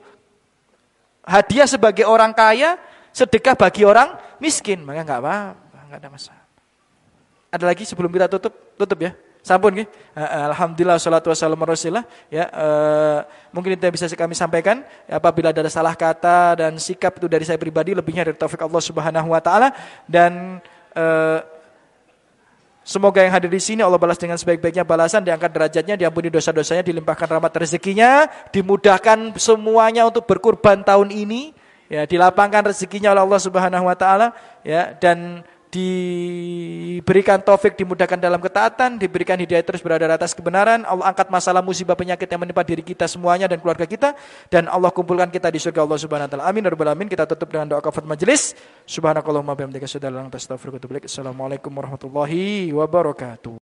Hadiah sebagai orang kaya, sedekah bagi orang miskin, maka enggak apa-apa, enggak ada masalah. Ada lagi sebelum kita tutup ya. Sampun nggih. Alhamdulillah wassalatu wassalamu ala Rasulillah ya. Mungkin itu yang bisa kami sampaikan. Apabila ada salah kata dan sikap itu dari saya pribadi, lebihnya dari taufik Allah Subhanahu wa taala, dan semoga yang hadir di sini Allah balas dengan sebaik-baiknya balasan, diangkat derajatnya, diampuni dosa-dosanya, dilimpahkan rahmat rezekinya, dimudahkan semuanya untuk berkurban tahun ini ya, dilapangkan rezekinya oleh Allah Subhanahu wa taala ya, dan diberikan taufik, dimudahkan dalam ketaatan, diberikan hidayah terus berada di atas kebenaran. Allah angkat masalah musibah penyakit yang menimpa diri kita semuanya dan keluarga kita, dan Allah kumpulkan kita di surga Allah Subhanahu wa taala. Amin ya rabbal alamin. Kita tutup dengan doa kafaratul majelis. Subhanakallahumma bihamdika asyhadu an la ilaha illa anta astaghfiruka wa atubu ilaik. Assalamualaikum warahmatullahi wabarakatuh.